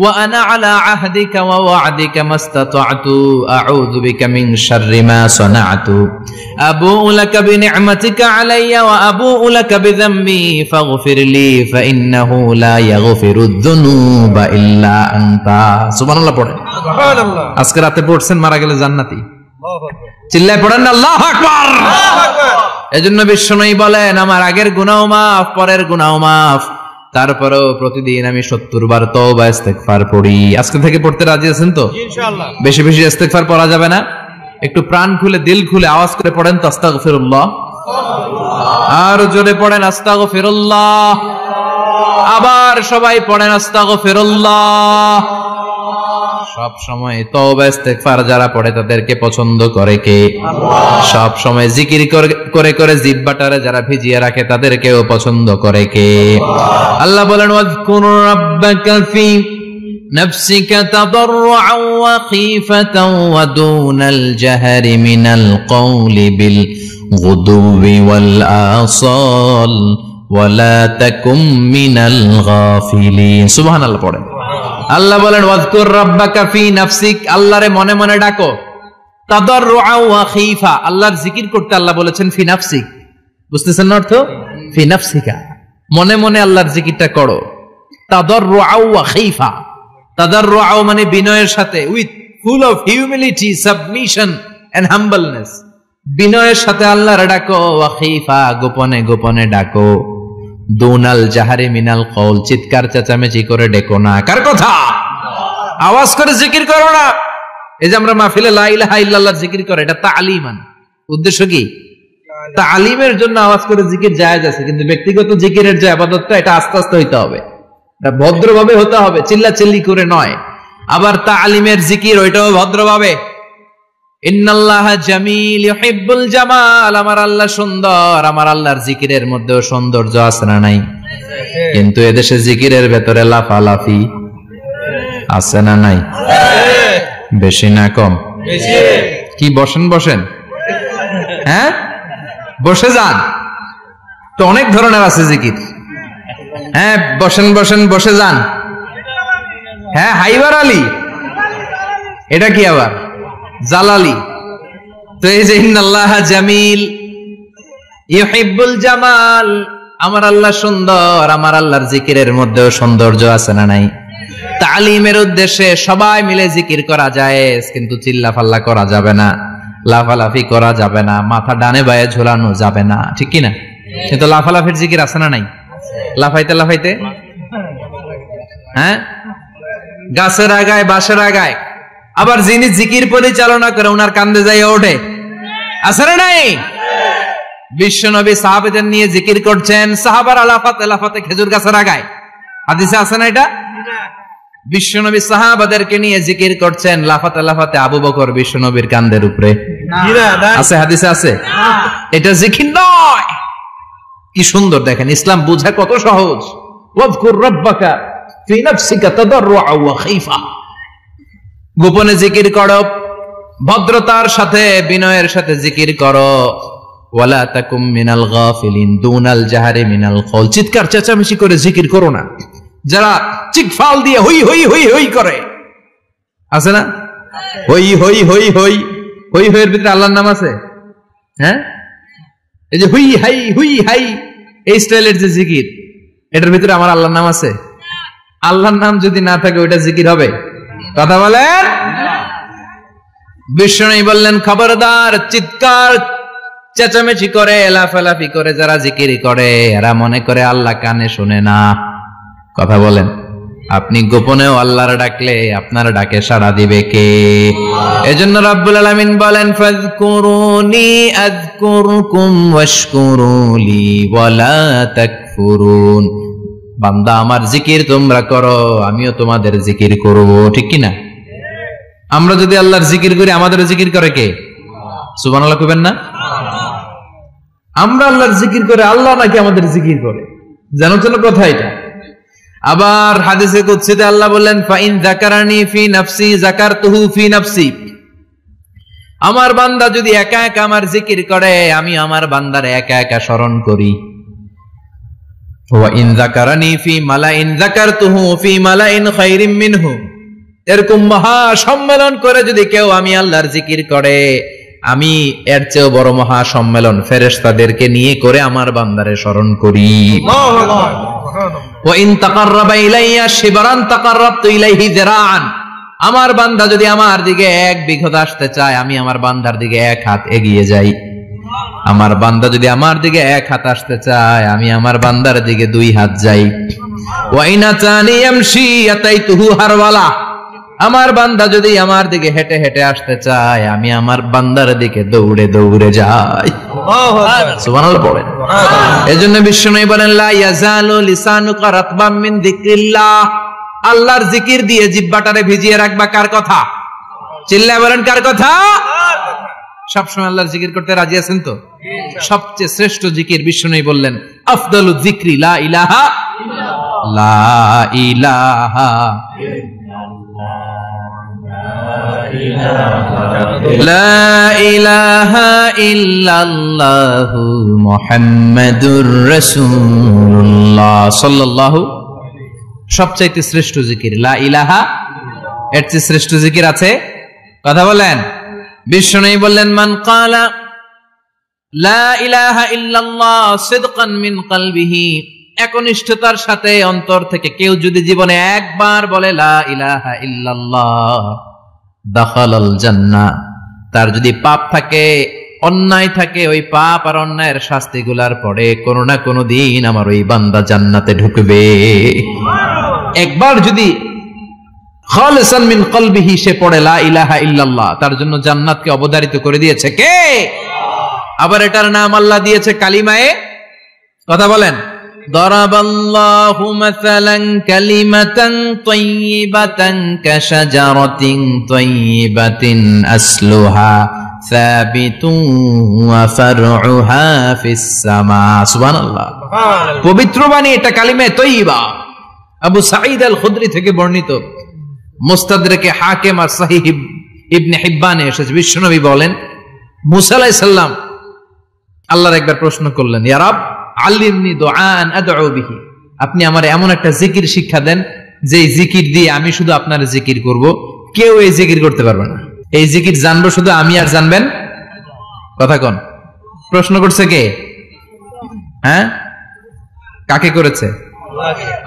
ওয়া আনা আলা আহদিকা ওয়া ওয়া'দিকা মাস্তাতা'তু আউযু বিকা মিন শাররি মা সানা'তু আবু'ু লাকা বিনি'মাতিকা আলাইয়া ওয়া আবু'ু লাকা বিযামবি ফাগফিরলি ফাইন্নাহু লা ইয়াগফিরুয যুনুবা ইল্লা আনতা। সুবহানাল্লাহ পড়েন। সুবহানাল্লাহ। আজকে রাতে পড়ছেন, মারা গেলে জান্নাতি। আল্লাহু আকবার। চিল্লায় পড়েন না আল্লাহু আকবার। আল্লাহু আকবার। এজন্য বিশ্বনবী বলেন, আমার আগের গুনাহ মাফ, পরের গুনাহ মাফ, তারপরেও প্রতিদিন আমি 70 বার তওবা ইস্তেগফার পড়ি। আজকে থেকে পড়তে রাজি আছেন তো? ইনশাআল্লাহ। বেশি বেশি ইস্তেগফার পড়া যাবে না? একটু প্রাণ খুলে দিল খুলে আওয়াজ করে পড়েন তো আস্তাগফিরুল্লাহ। আর জোরে পড়েন আস্তাগফিরুল্লাহ। আবার সবাই পড়েন আস্তাগফিরুল্লাহ। সব সময় তওবা ইস্তেগফার যারা পড়ে তাদেরকে পছন্দ করে কে? সব সময় জিকির করে করে জিহ্বাটারে যারা ভিজিয়ে রাখে তাদেরকেও পছন্দ করে কে? আল্লাহ বলেন ওয়াজকুর রাব্বাকা ফি নাফসিকা তাদাররুআন ওয়া খীফাতান ওয়া দুনাল জাহরি মিনাল কওলি বিল গুদুবি ওয়াল আসাল ওয়ালা তাকুম মিনাল গাফিলিন। সুবহানাল্লাহ পড়েন। আল্লাহ বলেন ওয়াজকুর রাব্বাকা ফি নাফসিক, আল্লাহরে মনে মনে ডাকো। তাদাররুআন ওয়া খীফা, আল্লাহর জিকির করতে আল্লাহ বলেছেন ফি নাফসিক। বুঝতেছেন না অর্থ? ফি নাফসিকা, মনে মনে আল্লাহর জিকিরটা করো। তাদাররুআন ওয়া খীফা, তাদাররুআন মানে বিনয়ের সাথে, with full of humility, submission and humbleness. বিনয়ের সাথে আল্লাহর ডাকো। ওয়া খীফা, গোপনে গোপনে ডাকো। দুনাল জাহারি মিনাল কওল, চিৎকার চেঁচামেচি করে ডেকো না। কার কথা? আওয়াজ করে জিকির করো না। এই যে আমরা মাহফিলে লা ইলাহা ইল্লাল্লাহ জিকির করে, এটা তালিমান। উদ্দেশ্য কি? তালিমের জন্য আওয়াজ করে জিকির জায়েজ আছে, কিন্তু ব্যক্তিগত জিকিরের যে ইবাদতটা, এটা আস্তে আস্তে হইতে হবে, এটা ভদ্রভাবে হতে হবে, চিল্লাচিল্লি করে নয়। আবার তালিমের জিকির ওইটাও ভদ্রভাবে। ইন্নাল্লাহা জামিল ইউহিব্বুল জামাল, আমার আল্লাহ সুন্দর, আমার আল্লাহর জিকিরের মধ্যেও সৌন্দর্য আছে না নাই? কিন্তু এদেশে জিকিরের ভেতরে লাফালাফি আছে না নাই? বেশি না কম? কি বসেন বসেন, হ্যাঁ বসে যান তো, অনেক ধরনের আছে জিকির। হ্যাঁ বসেন বসেন, বসে যান। হ্যাঁ হাইবার আলী, এটা কি আবার জালালি? তো এই যে ইন্নাল্লাহা জামিল ইউহিব্বুল জামাল, আমার আল্লাহ সুন্দর, আমার আল্লাহর জিকিরের মধ্যেও সৌন্দর্য আছে না নাই? তালিমের উদ্দেশ্যে সবাই মিলে জিকির করা যায়, কিন্তু চিল্লাফাল্লা করা যাবে না, লাফালাফি করা যাবে না, মাথা ডানে বায়ে ঝোলানো যাবে না, ঠিক কি না? কিন্তু লাফালাফির জিকির আছে না নাই? লাফাইতে লাফাইতে, হ্যাঁ গাছের আগায় বাঁশের আগায়। আবার যিনি জিকির পরিচালনা করে ওনার কান্দে যাই ওঠে, আছে না নাই? বিশ্বনবী সাহাবাদের নিয়ে জিকির করছেন, সাহাবারা লাফাতে লাফাতে খেজুর গাছের আগায়। হাদিসে আছে না এটা? বিশ্বনবী সাহাবাদেরকে নিয়ে জিকির করছেন, লাফাতে লাফাতে আবু বকর বিশ্বনবীর কান্দের উপরে। আছে হাদিসে আছে? এটা জিকির নয়। কি সুন্দর দেখেন, ইসলাম বুঝা কত সহজ। ওয়াজকুর রাব্বাকা ফি নাফসিকা তাদাররুআন ওয়া খীফা, গোপনে জিকির করো, ভদ্রতার সাথে বিনয়ের সাথে জিকির করো। ওয়ালা তাকুম মিনাল গাফিলিন, দুনাল জাহারি মিনাল কওল, চিৎকার চেঁচামেচি করে জিকির করো না। যারা চিকফাল দিয়ে হই হই হই হই করে, আছে না? হই হই হই হই হই হইয়ের ভিতরে আল্লাহর নাম আছে? হ্যাঁ, এই যে হুই হাই হুই হাই, এই স্টাইলের যে জিকির, এটার ভিতরে আমার আল্লাহর নাম আছে? আল্লাহর নাম যদি না থাকে ওইটা জিকির হবে? কথা বলেন। বিষ্ণু বললেন খবরদার, চিৎকার চেঁচামেচি করে লাফালাফি করে যারা জিকির করে, এরা মনে করে আল্লাহ কানে শুনে না। কথা বলেন। আপনি গোপনেও আল্লাহর ডাকলে আপনার ডাকে সাড়া দিবে কে? এজন্য রাব্বুল আলামিন বলেন ফাযকুরুনি আযকুরকুম ওয়াশকুরুলি ওয়ালা তাকফুরুন। বান্দা আমার জিকির তোমরা করো, আমিও তোমাদের জিকির করব, ঠিক কি না? আমরা যদি আল্লাহর জিকির করি, আমাদের জিকির করে কে? সুবহানাল্লাহ কইবেন না? আমরা আল্লাহর জিকির করে, আল্লাহ নাকি আমাদের জিকির করে, জানো তো কথা এটা। আবার হাদিসে কুদসিতে আল্লাহ বললেন ফাইন যাকারানি ফি নাফসি যাকারতুহু ফি নাফসি, আমার বান্দা যদি একা একা আমার জিকির করে, আমি আমার বান্দারে একা একা স্মরণ করি। ওয়া ইন যাকারানি ফি মালাইন যাকারতুহু ফি মালাইন খায়রিম মিনহু, এরকম মহা সম্মেলন করে যদি কেউ আমি আল্লাহর জিকির করে, আমি এর চেয়েও বড় মহা সম্মেলন ফেরেশতাদেরকে নিয়ে করে আমার বান্দারে স্মরণ করি। ওয়া ইন তাকাররাবা ইলাইয়া শিবরান তাকাররাবতু ইলাইহি যিরাআন, আমার বান্দা যদি আমার দিকে এক বিঘত আসতে চায়, আমি আমার বান্দার দিকে এক হাত এগিয়ে যাই। আমার বান্দা যদি আমার দিকে এক হাত আসতে চায়, আমি আমার বান্দার দিকে দুই হাত যাই। ওয়া ইন আতানি ইয়ামশি আতাইতুহু হারওয়ালা, আমার বান্দা যদি আমার দিকে হেঁটে হেঁটে আসতে চায়, আমি আমার বান্দার দিকে দৌড়ে দৌড়ে যাই। সুবহানাল্লাহ পড়েন। এজন্য বিশ্বনবী বলেন লা ইয়াজালু লিসানুকা রাতবাম মিন যিকরিল্লাহ, আল্লাহর জিকির দিয়ে জিহ্বাটারে ভিজিয়ে রাখবা কার কথা? চিল্লায় বলেন কার কথা? সবসময় আল্লাহর জিকির করতে রাজি আছেন তো? সবচেয়ে শ্রেষ্ঠ জিকির বিশ্বনবী বললেন আফদালু যিকরি লা ইলাহা লা ইলাহা লা ইলাহা ইল্লাল্লাহু মুহাম্মাদুর রাসূলুল্লাহ সাল্লাল্লাহু। সবচাইতে শ্রেষ্ঠ জিকির লা ইলাহা, এর চেয়ে শ্রেষ্ঠ জিকির আছে? কথা বলেন। বিশ্বনবী বললেন মান ক্বালা লা ইলাহা ইল্লাল্লাহ সিদকান মিন কলবিহি, একনিষ্ঠতার সাথে অন্তর থেকে কেউ যদি জীবনে একবার বলে লা ইলাহা ইল্লাল্লাহ দাখালাল জান্নাহ, তার যদি পাপ থাকে, অন্যায় থাকে, ওই পাপ আর অন্যায়ের শাস্তিগুলার পরে কোনো না কোনো দিন আমার ওই বান্দা জান্নাতে ঢুকবে। একবার যদি খালিসান মিন কলবিহি সে পড়ে লা ইলাহা ইল্লাল্লাহ, তার জন্য জান্নাতকে অবধারিত করে দিয়েছে কে? আবার এটার নাম আল্লাহ দিয়েছে কালিমায়ে, কথা বলেন, দরাবাল্লাহু মাসালান কালিমাতান তাইয়িবাতান কাশাজারাতিন তাইয়িবাতিন আসলুহা সাবিতুন ওয়া ফারউহা ফিস সামা। সুবহানাল্লাহ। পবিত্র বাণী এটা কালিমায়ে তাইয়িবা। আবু সাঈদ আল খুদরি থেকে বর্ণিত, মুস্তাদরাকে হাকিম আর সহিহ ইবনে হিব্বানে এসেছে, বিশ্বনবী বলেন মুসা আলাইহিস সালাম আল্লাহর একবার প্রশ্ন করলেন, ইয়া রব আল্লিমনি দুআন আদউ বিহি, আপনি আমার এমন একটা জিকির শিক্ষা দেন যে জিকির দিয়ে আমি শুধু আপনার জিকির করব, কেউ এই জিকির করতে পারবে না। এই জিকির জানবো শুধু আমি আর জানবেন। কথা কোন? প্রশ্ন করছে কে? হ্যাঁ, কাকে করেছে?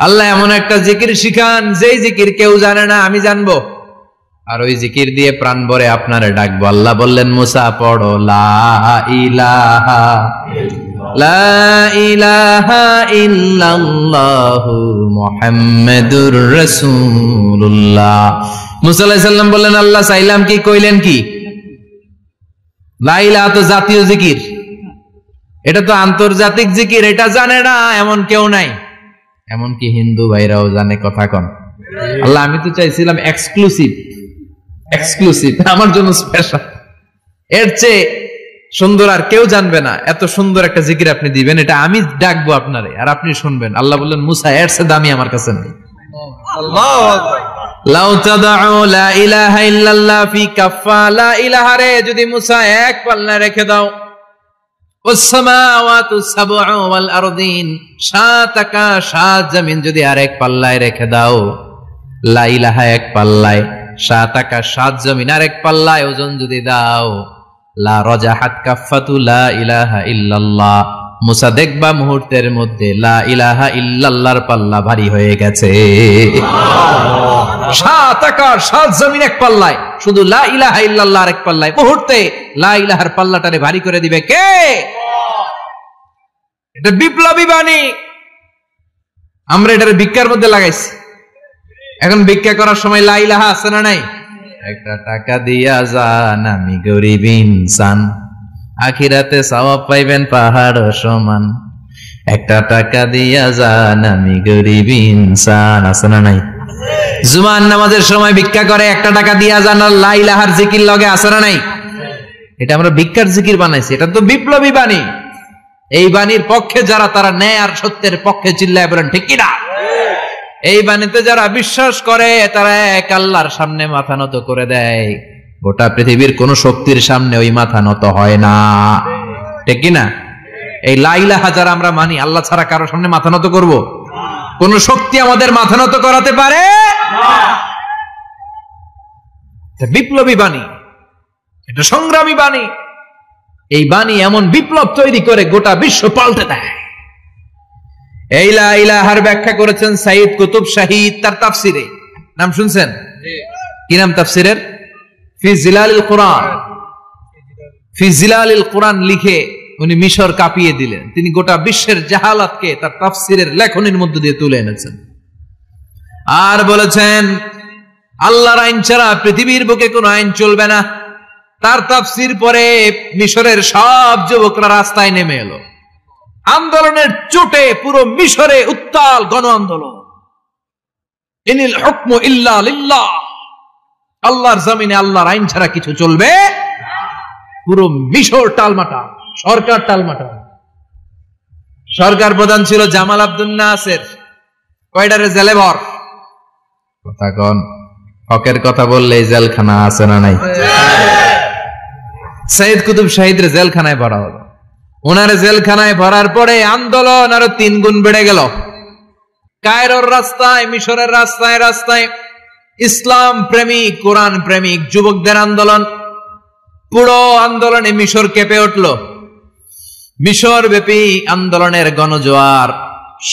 আল্লাহ এমন একটা জিকির শিখান যেই জিকির কেউ জানে না, আমি জানবো, আর ওই জিকির দিয়ে প্রাণ ভরে আপনারে ডাকবো। আল্লাহ বললেন মুসা পড়ো লা ইলাহা লা ইলাহা ইল্লাল্লাহু মুহাম্মাদুর রাসূলুল্লাহ। মুসা আলাইহিস সালাম বললেন আল্লাহ চাইলাম কি, কইলেন কি? লা ইলাহা তো জাতীয় জিকির, এটা তো আন্তর্জাতিক জিকির, এটা জানে না এমন কেউ নাই, এমনকি হিন্দু ভাইরাও জানে। কথা কন। আল্লাহ আমি তো চাইছিলাম এক্সক্লুসিভ, আমার জন্য স্পেশাল, এর চেয়ে সুন্দর আর কেউ জানবে না, এত সুন্দর একটা জিকির আপনি দিবেন, এটা আমি ডাকবো আপনারে আর আপনি শুনবেন। আল্লাহ বললেন মুসা এর চেয়ে দামি আমার কাছে নেই। আল্লাহু আকবার। লাউ তাদউ লা ইলাহা ইল্লাল্লাহ ফি কাফা, লা ইলাহা রে যদি মুসা এক পাল্লায় রেখে দাও, ওয়াস সামাওয়াতু সাবউ ওয়াল আরদিন, সাত আকাশ সাত জমিন যদি আরেক পাল্লায় রেখে দাও, লা ইলাহা এক পাল্লায়, সাত আকাশ সাত জমিন আরেক পাল্লায় ওজন যদি দাও, লা রাজাহাত কাফাতু লা ইলাহা ইল্লাল্লাহ, মুসা দেখবা মুহূর্তের মধ্যে লা ইলাহা ইল্লাল্লাহর পাল্লা ভারী হয়ে গেছে। সাত আকাশ সাত জমিন এক পাল্লায়, শুধু লা ইলাহা ইল্লাল্লাহ আরেক পাল্লায়, মুহূর্তে লা ইলাহার পাল্লাটারে ভারী করে দিবে কে? এটা বিপ্লবী বাণী। আমরা এটার ভিক্ষার মধ্যে লাগাইছি। এখন ভিক্ষা করার সময় লা ইলাহা আছে না নাই? একটা টাকা দিয়া যান আমি গরিব ইনসান, আখিরাতে সওয়াব পাইবেন পাহাড় সমান। একটা টাকা দিয়া যান আমি গরিব ইনসান, আছে না নাই? জুমার নামাজের সময় ভিক্ষা করে একটা টাকা দিয়া যান, আর লা ইলাহার জিকির লগে, আছে না নাই? এটা আমরা ভিক্ষার জিকির বানাইছি, এটা তো বিপ্লবী বাণী। এই বাণীর পক্ষে যারা, তারা ন্যায় আর সত্যের পক্ষে চিল্লায় বলেন ঠিক কি না? এই বাণীতে যারা বিশ্বাস করে তারা এক আল্লাহর সামনে মাথা নত করে দেয়, গোটা পৃথিবীর কোন শক্তির সামনে ওই মাথা নত হয় না, ঠিক কি না? এই লা ইলাহা যারা আমরা মানি, আল্লাহ ছাড়া কারো সামনে মাথা নত করব? কোন শক্তি আমাদের মাথা নত করাতে পারে না। এটা বিপ্লবী বাণী, এটা সংগ্রামী বাণী। এই বাণী এমন বিপ্লব তৈরি করে গোটা বিশ্ব পাল্টে দেয়। এই লা ইলাহার ব্যাখ্যা করেছেন সাইয়্যিদ কুতুব শাহীদ তার তাফসিরে, নাম শুনছেন? কি নাম তাফসিরের? ফি জিলালিল কুরআন। ফি জিলালিল কুরআন লিখে উনি মিশর কাঁপিয়ে দিলেন। তিনি গোটা বিশ্বের জাহালাতকে তার তাফসিরের লেখনীর মধ্যে দিয়ে তুলে এনেছেন। আর বলেছেন আল্লাহর আইন ছাড়া পৃথিবীর বুকে কোনো আইন চলবে না। তার তাফসির পরে মিশরের সব যুবকরা রাস্তায় নেমে এলো। আন্দোলনের চোটে পুরো মিশরে উত্তাল গণ আন্দোলন। ইনিল হুকমু ইল্লা লিল্লাহ, আল্লাহর জমিনে আল্লাহর আইন ছাড়া কিছু চলবে। পুরো মিশর টালমাটা, সরকার টালমাটা। সরকার প্রধান ছিল জামাল আব্দুল নাসের, কয়টারে জেলে ভর। কথা কন, হকের কথা বললে জেলখানা আছে না নাই? সৈয়দ কুতুব শাহিদের জেলখানায় ভরা হলো। ওনার জেলখানায় ভরার পরে আন্দোলন আরো 3 গুণ বেড়ে গেল। কায়রোর রাস্তায়, মিশরের রাস্তায় রাস্তায় ইসলাম প্রেমিক, কোরআন প্রেমিক যুবকদের আন্দোলন। পুরো আন্দোলনে মিশর কেঁপে উঠল। মিশর ব্যাপী আন্দোলনের গণজোয়ার।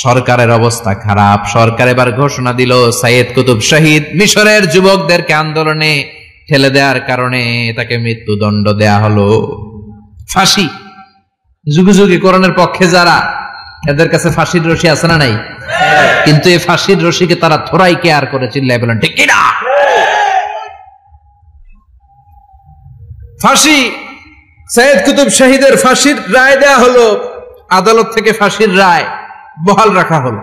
সরকারের অবস্থা খারাপ। সরকার এবার ঘোষণা দিল, সৈয়দ কুতুব শাহিদ মিশরের যুবকদেরকে আন্দোলনে ঠেলে দেওয়ার কারণে তাকে মৃত্যুদণ্ড দেয়া হলো, ফাঁসি। যুগে যুগে কোরআনের পক্ষে যারা, এদের কাছে ফাঁসির রশি আছে না নাই? কিন্তু এই ফাঁসির রশিকে তারা থোড়াই কেয়ার করে, চিল্লায় বলেন ঠিক কিনা? ফাঁসি, সৈয়দ কুতুব শাহিদের ফাঁসির রায় দেয়া হলো। আদালত থেকে ফাঁসির রায় বহাল রাখা হলো।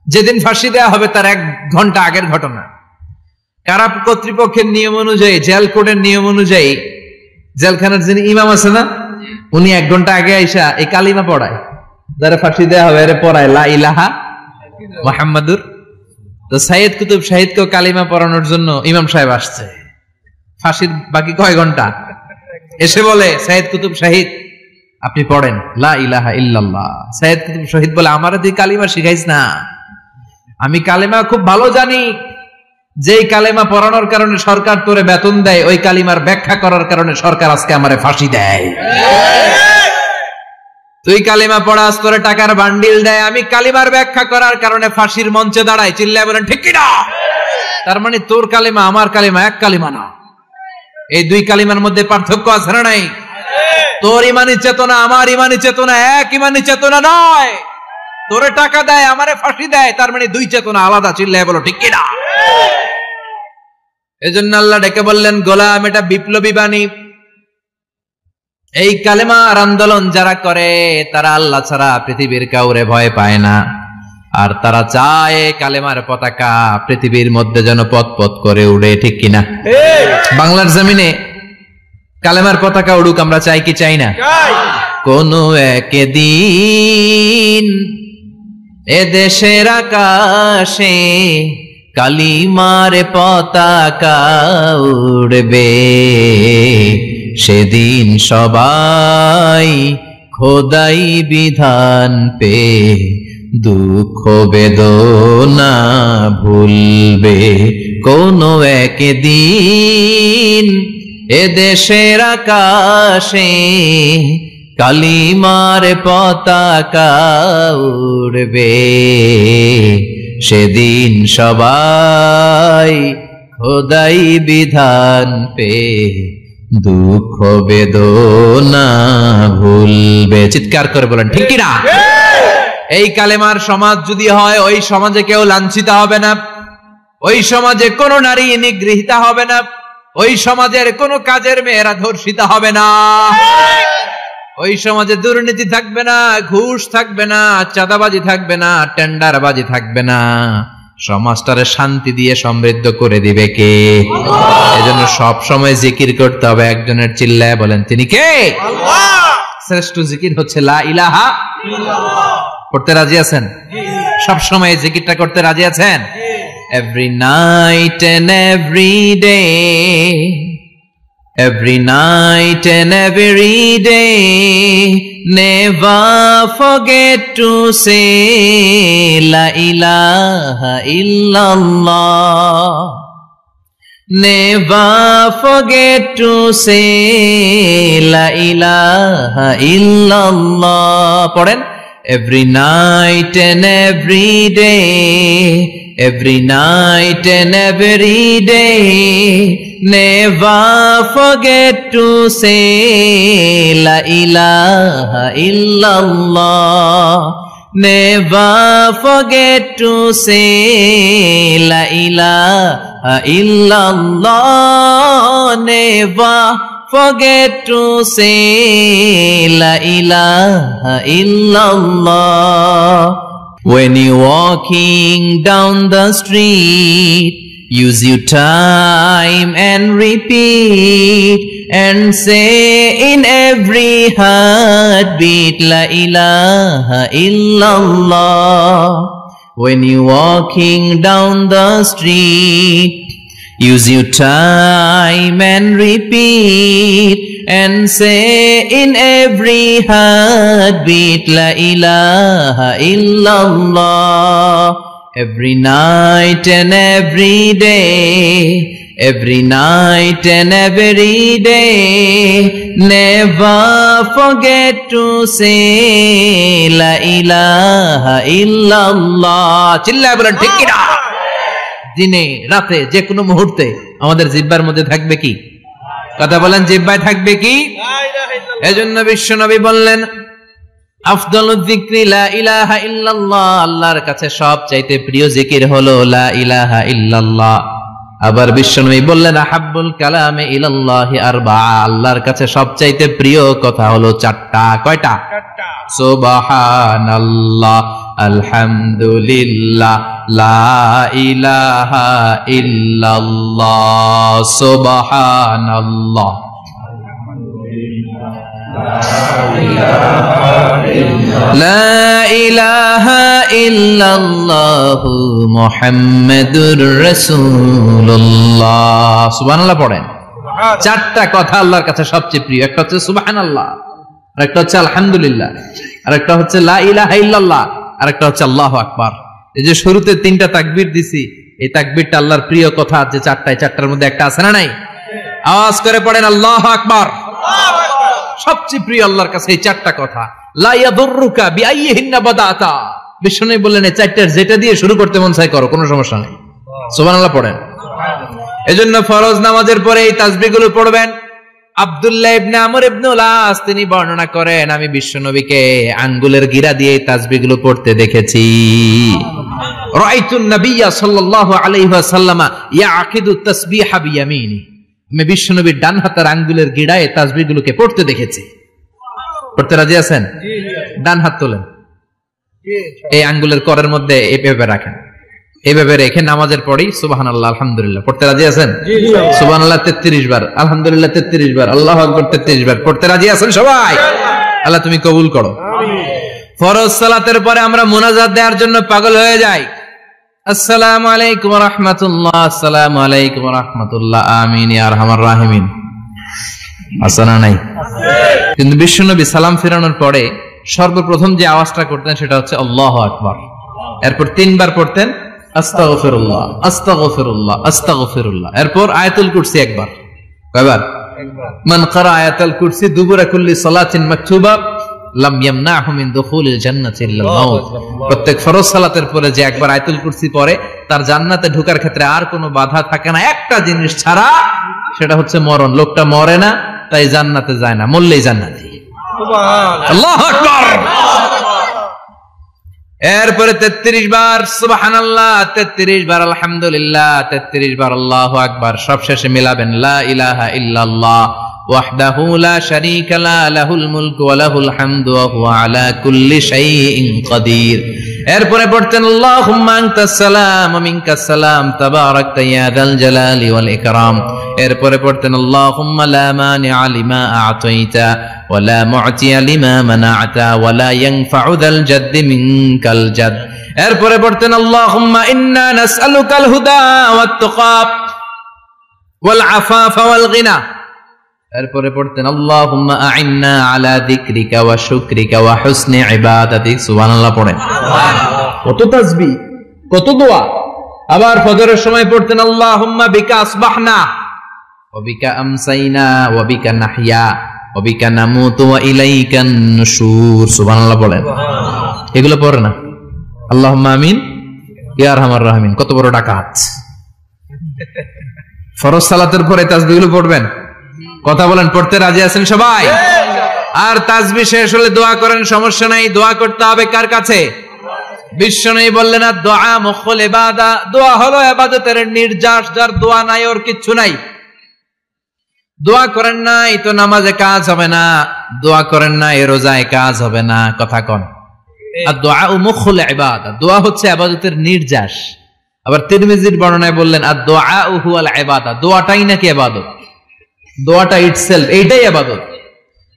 যেদিন ফাঁসি দেয়া হবে তার 1 ঘন্টা আগের ঘটনা। কারা কর্তৃপক্ষের নিয়ম অনুযায়ী, জেল কোডের নিয়ম অনুযায়ী জেলখানার যিনি ইমাম আছে না, উনি 1 ঘন্টা আগে আইসা এই কালিমা পড়ায়, যারা ফাঁসি দেয়া হবে এর পড়ায় লা ইলাহা মুহাম্মাদুর। তো সৈয়দ কুতুব শাহিদকেও কালিমা পড়ানোর জন্য ইমাম সাহেব আসছে। ফাঁসির বাকি কয় ঘন্টা, এসে বলে সৈয়দ কুতুব শাহিদ আপনি পড়েন লা ইলাহা ইল্লাল্লাহ। সৈয়দ কুতুব শাহিদ বলে আমারে তুই কালিমা শিখাইস না, আমি কালিমা খুব ভালো জানি। যেই কালিমা পড়ানোর কারণে সরকার তোরে বেতন দেয়, ওই কালিমার ব্যাখ্যা করার কারণে সরকার আজকে আমারে ফাঁসি দেয়। তুই কালিমা পড়াস, তোরে টাকার বান্ডিল দেয়, আমি কালিমার ব্যাখ্যা করার কারণে ফাঁসির মঞ্চে দাঁড়াই। চিল্লায় বলেন ঠিক কিনা? তার মানে তোর কালিমা আমার কালিমা এক কালিমা না। এই 2 কালিমার মধ্যে পার্থক্য আছে না নাই? তোর ইমানি চেতনা আমার ইমানি চেতনা এক ইমানি চেতনা নয়। তোরে টাকা দেয়, আমারে ফাঁসি দেয়, তার মানে 2 চেতনা আলাদা। চিল্লায় বলো ঠিক কিনা? এজন্য আল্লাহ ডেকে বললেন গোলাম, এটা বিপ্লবী বাণী। এই কালেমার আন্দোলন যারা করে তারা আল্লাহ ছাড়া পৃথিবীর কাউরে ভয় পায় না। আর তারা চায় কালেমার পতাকা পৃথিবীর মধ্যে যেন পথ করে উড়ে, ঠিক কিনা? বাংলার জমিনে কালেমার পতাকা উড়ুক, আমরা চাই কি চাই না? কোন একদিন এদেশের আকাশে কালিমার পতাকা উড়বে, সেদিন সবাই খোদাই বিধান পে দুঃখ বেদনা ভুলবে। কোন একদিন এদেশের আকাশে কালিমার পতাকা উড়বে, সেদিন সবাই খোদাই বিধান পে দুঃখ বেদনা ভুলবে। চিৎকার করে বলেন ঠিক কিনা? এই কালেমার সমাজ যদি হয়, ওই সমাজে কেউ লাঞ্ছিত হবে না, ওই সমাজে কোনো নারী নিগৃহীতা হবে না, ওই সমাজের কোনো কাজের মেয়েরা ধর্ষিতা হবে না, ওই সমাজে দুর্নীতি থাকবে না, ঘুষ থাকবে না, চাঁদাবাজি থাকবে না, টেন্ডারবাজি থাকবে না। সমাজটারে শান্তি দিয়ে সমৃদ্ধ করে দিবে কে? এজন্য সব সময় জিকির করতে হবে একজনের। চিল্লায় বলেন তিনি কে? আল্লাহ। শ্রেষ্ঠ জিকির হচ্ছে লা ইলাহা ইল্লাল্লাহ। করতে রাজি আছেন? সব সময় জিকিরটা করতে রাজি আছেন? Every night and every day, every night and every day, never forget to say la ilaha illallah. Never forget to say la ilaha illallah. পড়েন every night and every day, every night and every day, never forget to say la ilaha illallah. Never forget to say la ilaha illallah. Never forget to say la ilaha illallah. When you're walking down the street, use your time and repeat and say in every heartbeat, La ilaha illallah. When you're walking down the street, use your time and repeat and say in every heartbeat, La ilaha illallah. Every night and every day, every night and every day, never forget to say La ilaha illallah. চিল্লায় বলেন ঠিক কি না? দিনে রাতে যে কোনো মুহূর্তে আমাদের জিহ্বার মধ্যে থাকবে কি? কথা বলেন, জিহ্বায় থাকবে কি? এজন্য বিশ্বনবী বললেন আফদালুয যিকরি লা ইলাহা ইল্লাল্লাহ, আল্লাহর কাছে সবচাইতে প্রিয় জিকির হলো লা ইলাহা ইল্লাল্লাহ। আবার বিশ্বনবী বললেন আহাব্বুল কালামে ইলাল্লাহি আরবাআ, আল্লাহর কাছে সবচাইতে প্রিয় কথা হলো চারটা। কয়টা? সুবহানাল্লাহ, আলহামদুলিল্লাহ, লা ইলাহা ইল্লাল্লাহ। সুবহানাল্লাহ, লা ইলাহা ইল্লাল্লাহ, মুহাম্মাদুর রাসূলুল্লাহ। সুবহানাল্লাহ পড়েন। চারটা কথা আল্লাহর কাছে সবচেয়ে প্রিয়। একটা হচ্ছে সুবহানাল্লাহ, আর একটা হচ্ছে আলহামদুলিল্লাহ, আর একটা হচ্ছে লা ইলাহা ইল্লাল্লাহ, আর একটা হচ্ছে আল্লাহু আকবার। এই যে শুরুতে তিনটা তাকবীর দিছি, এই তাকবীরটা আল্লাহর প্রিয় কথা যে চারটায়, চারটার মধ্যে একটা আছে না নাই? আওয়াজ করে পড়েন আল্লাহু আকবার। সবচেয়ে প্রিয় আল্লাহর কাছে এই চারটা কথা। লা ইয়াদুররুকা বিআইয়িহিন্না বাদাতা, বিষ্ণু বললেন এই চারটার যেটা দিয়ে শুরু করতে মন চায় করো, কোনো সমস্যা নাই। সুবহানাল্লাহ পড়েন। এজন্য ফরজ নামাজের পরে এই তাসবিহগুলো পড়বেন। আব্দুল্লাহ ইবনে আমর ইবনে আস তিনি বর্ণনা করেন, আমি বিশ্বনবীকে আঙ্গুলের গিরা দিয়ে এই তাসবিহগুলো পড়তে দেখেছি। রাআইতুন নাবিয়্যা সাল্লাল্লাহু আলাইহি ওয়াসাল্লাম ইয়াকিদু তাসবিহা বিয়ামিনি, আমি বিশ্বনবীর ডান হাতের আঙ্গুলের গিরায় তাসবিহগুলোকে পড়তে দেখেছি। পড়তে রাজি আছেন? ডান হাত তোলেন, এই আঙ্গুলের করের মধ্যে এইভাবে রাখেন, এইভাবে রেখে নামাজের পরেই সুবহানাল্লাহ আলহামদুলিল্লাহ পড়তে রাজি আছেন? সুবহানাল্লাহ 33 বার, আলহামদুলিল্লাহ 33 বার, আল্লাহু আকবার 33 বার পড়তে রাজি আছেন সবাই? আল্লাহ তুমি কবুল করো। ফরজ সালাতের পরে আমরা মুনাজাত দেওয়ার জন্য পাগল হয়ে যাই। আসসালামু আলাইকুম ওয়া রাহমাতুল্লাহ, আসসালামু আলাইকুম ওয়া রাহমাতুল্লাহ, আমিন ইয়া আরহামার রাহিমিন। আসনা নাই? কিন্তু বিশ্বনবী সালাম ফেরানোর পরে সর্বপ্রথম যে আওয়াজটা করতেন সেটা হচ্ছে আল্লাহু আকবার। এরপর 3 বার পড়তেন আস্তাগফিরুল্লাহ, আস্তাগফিরুল্লাহ, আস্তাগফিরুল্লাহ। এরপর আয়াতুল কুরসি একবার। কয়বার? মান ক্বারা আয়াতুল কুরসি দুবুরা কুল্লি সালাতিন মাকতুবা লাম ইয়ামনাহু মিন দুখুলিল জান্নাতি ইল্লাল মাউত। প্রত্যেক ফরজ সালাতের পরে যে একবার আয়াতুল কুরসি পড়ে তার জান্নাতে ঢোকার ক্ষেত্রে আর কোনো বাধা থাকে না, একটা জিনিস ছাড়া, সেটা হচ্ছে মরণ। লোকটা মরে না তাই জান্নাতে যায় না, মরলেই জান্নাতি। সুবহানাল্লাহ, আল্লাহু আকবার। এরপরে 33 বার সুবহানাল্লাহ, 33 বার আলহামদুলিল্লাহ, 33 বার আল্লাহু আকবার। সবশেষে মিলাবেন লা ইলাহা ইল্লাল্লাহ ওয়াহদাহু লা শারীকা লা লাহুল মুলকু ওয়া লাহুল হামদু ওয়া হুয়া আলা কুল্লি শাইইন কাদির। এরপরে পড়তেন আল্লাহুম্মা আনতাস সালাম ওয়া মিনকাস সালাম তাবারাকতা ইয়া যাল জালালি ওয়াল ইকরাম। এরপরে পড়তেন আল্লাহুম্মা লা মানিআ লিমা আ'তাইতা ওয়া লা মু'তিয়া লিমা মানা'তা ওয়া লা ইয়ানফা'ু যাল জাদ্দি মিনকাল জাদ। এরপরে পড়তেন আল্লাহুম্মা ইন্না নাসআলুকাল হুদা ওয়াত তুকা ওয়াল আফাফা ওয়াল গিনা। এরপরে পড়তেন আল্লাহুম্মা আ'ইন্না আলা যিকরিকা ওয়া শুকরিকা ওয়া হুসনি ইবাদাতিক। সুবহানাল্লাহ পড়েন। কত তাসবিহ, কত দোয়া। আবার ফজরের সময় পড়তেন আল্লাহুম্মা বিকা আসবাহনা ওয়া বিকা আমসাইনা ওয়া বিকা নাহইয়া ওয়া বিকা নামুতু ওয়া ইলাইকান নুশুর। সুবহানাল্লাহ পড়েন। এগুলো পড়ে না? আল্লাহুম্মা আমিন ইয়া আরহামার রাহিমিন। কত বড় ডাকাত। ফরজ সালাতের পরে তাসবিহগুলো পড়বেন। কথা বলেন, পড়তে রাজি আছেন সবাই? আর তাসবিহ শেষ হলে দোয়া করেন, সমস্যা নাই। দোয়া করতে হবে কার কাছে? বিশ্বনবী বললেন না, দোয়া মুখুল ইবাদা, দোয়া হলো ইবাদতের নির্যাস। যার দোয়া নাই ওর কিচ্ছু নাই। দোয়া করেন নাই তো নামাজে কাজ হবে না, দোয়া করেন নাই রোজায় কাজ হবে না। কথা কন। আর দোয়া মুখুল ইবাদত, দোয়া হচ্ছে ইবাদতের নির্যাস। আবার তিরমিজির বর্ণনায় বললেন আর দোয়া হুয়াল ইবাদত, দোয়াটাই নাকি ইবাদত, দোয়াটা ইটসেলফ এইটাই ইবাদত।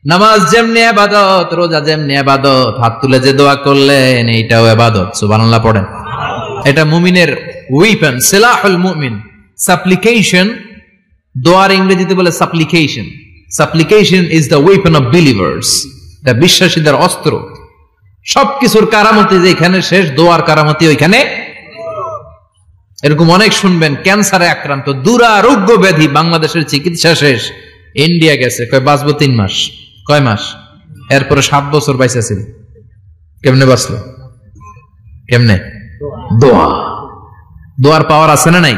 নামাজ যেমনি ইবাদত, রোজা যেমনি ইবাদত, হাত তুলে যে দোয়া করলেন এইটাও ইবাদত। সুবহানাল্লাহ পড়েন। এটা মুমিনের ওয়েপন, সিলাহুল মুমিন। সাপ্লিকেশন, দোয়ার ইংরেজিতে বলে সাপ্লিকেশন। সাপ্লিকেশন is the weapon of believers, এটা বিশ্বাসীদের অস্ত্র। সবকিছুর কারামতি যেখানে শেষ, দোয়ার কারামতি ওইখানে। এরকম অনেক শুনবেন, ক্যান্সারে আক্রান্ত, দুরারোগ্য ব্যাধি, বাংলাদেশের চিকিৎসা শেষ, ইন্ডিয়া গেছে, কয় বাঁচবো 3 মাস। কয় মাস? এরপরে 7 বছর বাইসা ছিল। কেমনে বাঁচলো? কেমনে? দোয়া। দোয়ার পাওয়ার আছে না নাই?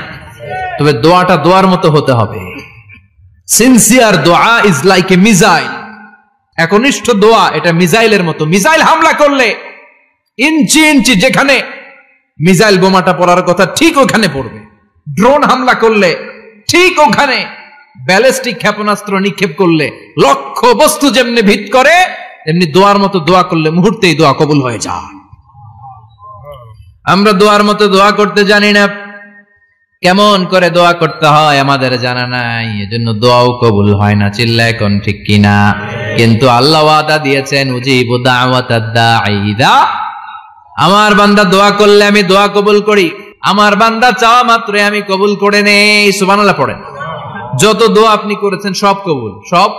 তবে দোয়াটা দোয়ার মতো হতে হবে। সিনসিয়ার দোয়া ইজ লাইক এ মিসাইল। একনিষ্ঠ দোয়া এটা মিসাইলের মতো। মিসাইল হামলা করলে ইঞ্চি ইঞ্চি যেখানে মিসাইল বোমাটা পড়ার কথা ঠিক ওখানে পড়বে। ড্রোন হামলা করলে ঠিক ওখানে, ব্যালিস্টিক ক্ষেপণাস্ত্র নিক্ষেপ করলে লক্ষ্য বস্তু যেমনি ভিত করে, এমনি দোয়ার মতো দোয়া করলে মুহূর্তেই দোয়া কবুল হয়ে যায়। আমরা দোয়ার মতো দোয়া করতে জানি না, কেমন করে দোয়া করতে হয় আমাদের জানা নাই, এজন্য দোয়াও কবুল হয় না। চিল্লায় কোন ঠিক কিনা? কিন্তু আল্লাহ ওয়াদা দিয়েছেন, উজিবু দাওয়াতাদ দাঈ ইযা, আমার বান্দা দোয়া করলে আমি দোয়া কবুল করি, আমার বান্দা চাওয়া মাত্রই আমি কবুল করে নেই। সুবহানাল্লাহ পড়েন। যত দোয়া আপনি করেছেন সব কবুল, সব।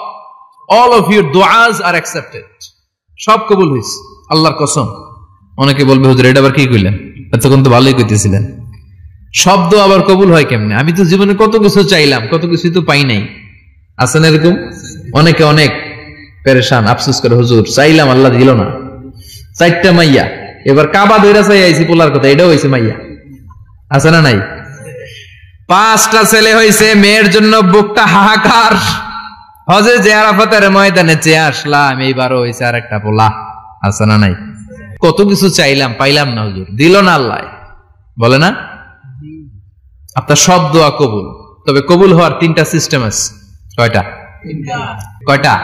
অল অফ ইউর দুআস আর অ্যাকসেপ্টেড, সব কবুল হয়েছে আল্লাহর কসম। অনেকে বলবে হুজুর এটা আবার কি কইলেন, এতক্ষণ তো ভালোই কইতেছিলেন। সব দোয়া আবার কবুল হয় কেমনে? আমি তো জীবনে কত কিছু চাইলাম, কত কিছু তো পাই নাই। আছে না এরকম? অনেকে অনেক পেরেশান, আফসোস করে, হুজুর চাইলাম আল্লাহ দিল না। 4টা মাইয়া, এবার কাবা ধইরা চাই আইছি পোলার কথা, এটাও হইছে মাইয়া। আছে না নাই? 5টা ছেলে হইছে, মেয়ের জন্য বুকটা হাহাকার। হজে যে আরাফাতের ময়দানে চেয়ে আসলাম, এইবারও হইছে আর একটা পোলা। আছে না নাই? কত কিছু চাইলাম, পাইলাম না, হুজুর দিল না আল্লাহ। বলে না? আপনার সব দোয়া কবুল, তবে কবুল হওয়ার 3টা সিস্টেম আছে। কয়টা? কয়টা?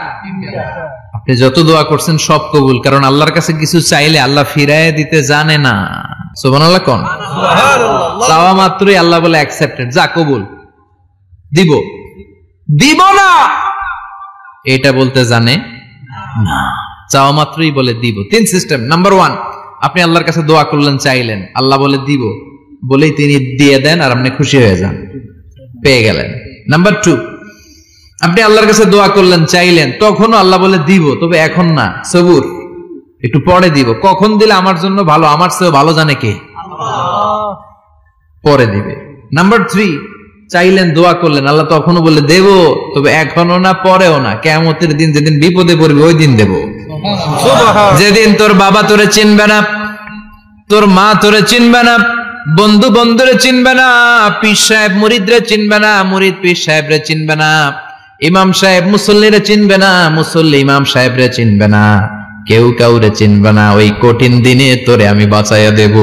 আপনি যত দোয়া করছেন সব কবুল, কারণ আল্লাহর কাছে কিছু চাইলে আল্লাহ ফিরায় দিতে জানে না। সুবহানাল্লাহ কোন? চাওয়া মাত্রই আল্লাহ বলে অ্যাকসেপ্টেড, যা কবুল, দিব দিব না এটা বলতে জানে না, চাওয়া মাত্রই বলে দিব। 3 সিস্টেম। নাম্বার 1, আপনি আল্লাহর কাছে দোয়া করলেন, চাইলেন, আল্লাহ বলে দিব, বলেই তিনি দিয়ে দেন আর আপনি খুশি হয়ে যান, পেয়ে গেলেন। নাম্বার 2, আপনি আল্লাহর কাছে দোয়া করলেন, চাইলেন, তখনও আল্লাহ বলে দিব, তবে এখন না, সবুর, একটু পরে দিব। কখন দিলে আমার জন্য ভালো, আমার চেয়ে ভালো জানে কে? পরে দিবে। নাম্বার 3, চাইলেন, দোয়া করলেন, আল্লাহ তখনও বলে দেব, তবে এখনো না, পরেও না, কিয়ামতের দিন যেদিন বিপদে পড়বে ওই দিন দেব। যেদিন তোর বাবা তোরে চিনবে না, তোর মা তোরে চিনবে না, বন্ধু বন্ধুরে চিনবে না, পীর সাহেব মুরিদরে চিনবে না, মুরিদ পীর সাহেবরে চিনবে না, ইমাম সাহেব মুসল্লিরে চিনবে না, মুসল্লি ইমাম সাহেবরে চিনবে না, কেউ কাউরে চিনবে না। ওই কঠিন দিনে তোরে আমি বাঁচাইয়া দেব।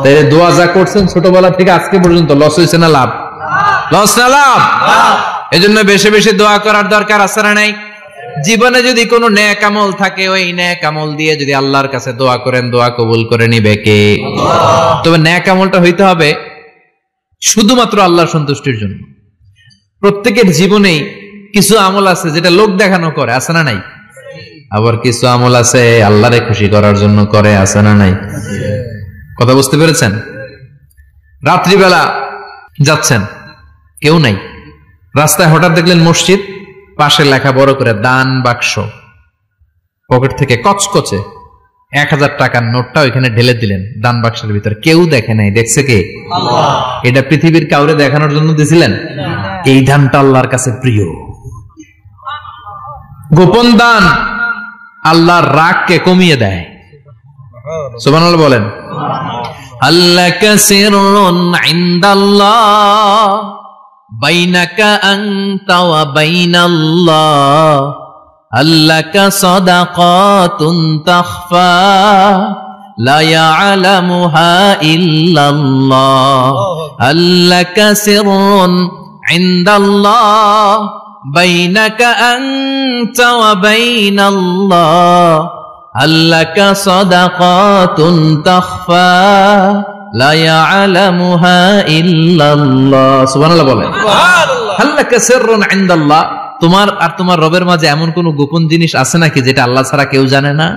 তাই দোয়া যা করছেন ছোটবেলা থেকে আজকে পর্যন্ত, লস হয়েছে না লাভ? লস না লাভ? এজন্য বেশি বেশি দোয়া করার দরকার আছে না নাই? জীবনে যদি কোনো নেক আমল থাকে, ওই নেক আমল দিয়ে যদি আল্লাহর কাছে দোয়া করেন, দোয়া কবুল করে নিবে কে? তবে নেক আমলটা হইতে হবে শুধুমাত্র আল্লাহর সন্তুষ্টির জন্য। প্রত্যেকের জীবনেই কিছু আমল আছে যেটা লোক দেখানো করে, আছে না নাই? আবার কিছু আমল আছে আল্লাহরে খুশি করার জন্য করে, আছে না নাই? কথা বুঝতে পেরেছেন? রাত্রিবেলা যাচ্ছেন, কেউ নাই, রাস্তায় হঠাৎ দেখলেন মসজিদ, পাশে লেখা বড় করে দান বাক্স, পকেট থেকে কচকচে 1000 টাকার নোটটা ওইখানে ঢেলে দিলেন দান বাক্সের ভিতরে। কেউ দেখে নাই, দেখছে কে? আল্লাহ। এটা পৃথিবীর কাউরে দেখানোর জন্য দিছিলেন? এই দানটা আল্লাহর কাছে প্রিয়। গোপন দান আল্লাহর রাগকে কমিয়ে দেয়। সুবহানাল্লাহ বলেন। আল্লাকা সিররুন ইনদাল্লাহ বাইনাকা আনতা ওয়া বাইনাল্লাহ, আল্লাকা সাদাকাতুন তাখফা লা ইয়ালামুহা ইল্লাল্লাহ, আল্লাকা সিররুন ইনদাল্লাহ বাইনাকা আনতা ওয়া বাইনাল্লাহ, আল্লাকা সাদাকাতুন তাখফা লা ইয়ালামুহা ইল্লাল্লাহ। সুবহানাল্লাহ বলেন। সুবহানাল্লাহ। আল্লাকা সিররুন ইনদাল্লাহ, তোমার আর তোমার রবের মাঝে এমন কোন গোপন জিনিস আছে নাকি যেটা আল্লাহ ছাড়া কেউ জানে না?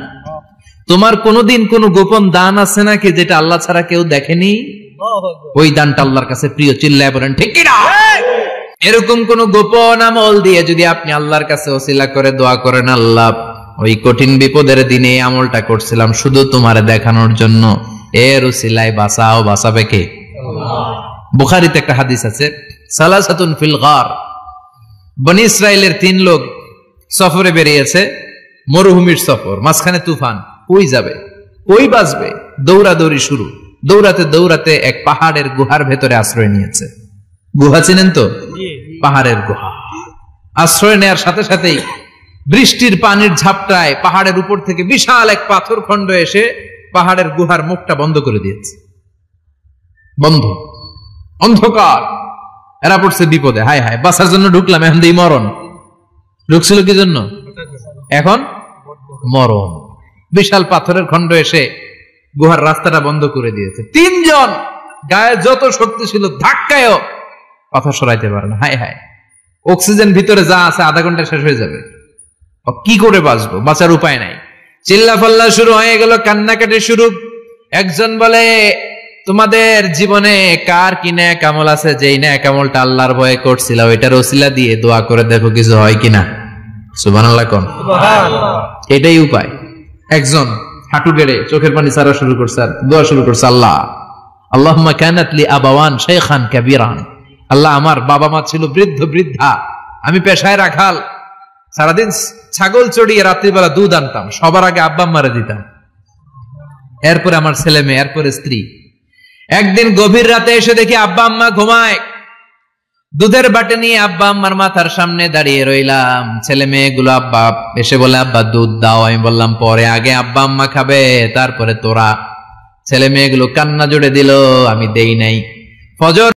তোমার কোনদিন কোন গোপন দান আছে নাকি যেটা আল্লাহ ছাড়া কেউ দেখেনি? ওই দানটা আল্লাহর কাছে প্রিয়। চিল্লায় বলেন ঠিক কি না? এরকম কোন গোপন আমল দিয়ে যদি আপনি আল্লাহর কাছে ওসিলা করে দোয়া করেন, আল্লাহ ওই কঠিন বিপদের দিনে আমলটা করছিলাম শুধু তোমারে দেখানোর জন্য, এর ওসিলায় বাঁচাও, বাঁচাবে কে? বুখারীতে একটা হাদিস আছে, সালাসাতুন ফিল গার, বনি ইসরাইলের 3 লোক সফরে বেরিয়েছে, মরুভূমির সফর, মাঝখানে তুফান, কই যাবে কই বাঁচবে, দৌড়াদৌড়ি শুরু। দৌড়াতে দৌড়াতে এক পাহাড়ের গুহার ভেতরে আশ্রয় নিয়েছে। গুহা চিনেন তো? পাহাড়ের গুহা। আশ্রয় নেয়ার সাথে সাথেই বৃষ্টির পানির ঝাপটায় পাহাড়ের উপর থেকে বিশাল এক পাথর খণ্ড এসে পাহাড়ের গুহার মুখটা বন্ধ করে দিয়েছে। বন্ধ, অন্ধকার। এরা পড়ছে বিপদে, হায় হায় বাঁচার জন্য ঢুকলাম, এখন দিই মরণ। ঢুকছিল কি জন্য? এখন মরণ। বিশাল পাথরের খণ্ড এসে গুহার রাস্তাটা বন্ধ করে দিয়েছে। 3 জন গায়ে যত শক্তি ছিল ধাক্কায়ও পাথর সরাইতে পারে না। হায় হায়, অক্সিজেন ভিতরে যা আছে আধা ঘন্টা শেষ হয়ে যাবে, কি করে বাঁচবো? বাঁচার উপায় নাই। চিল্লাফাল্লা শুরু হয়ে গেল, কান্নাকাটি শুরু। একজন বলে, তোমাদের জীবনে কার কি নেক আমল আছে, যেই নেক আমলটা আল্লাহর ভয়ে করছিল ওইটার ওসিলা দিয়ে দোয়া করে দেখো কিছু হয় কিনা। সুবহানাল্লাহ কোন? সুবহানাল্লাহ। এটাই উপায়। একজন হাঁটু গেড়ে চোখের পানি ছাড়া শুরু করছে, আর দোয়া শুরু করছে, আল্লাহ আল্লাহুম্মা কানাত লি আবাওয়ান শাইখান কাবীরান, আল্লাহ আমার বাবা মা ছিল বৃদ্ধ বৃদ্ধা, আমি পেশায় রাখাল, সারাদিন ছাগল চড়িয়ে রাত্রিবেলা দুধ আনতাম, সবার আগে আব্বা আম্মারে দিতাম, এরপরে আমার ছেলে মেয়ে, এরপরে স্ত্রী। একদিন গভীর রাতে এসে দেখি আব্বা আম্মা ঘুমায়, দুধের বাটি নিয়ে আব্বা আম্মার মাথার সামনে দাঁড়িয়ে রইলাম। ছেলে মেয়েগুলো আব্বা এসে বলে, আব্বা দুধ দাও। আমি বললাম পরে, আগে আব্বা আম্মা খাবে তারপরে তোরা। ছেলে মেয়েগুলো কান্না জুড়ে দিল, আমি দেই নাই। ফজর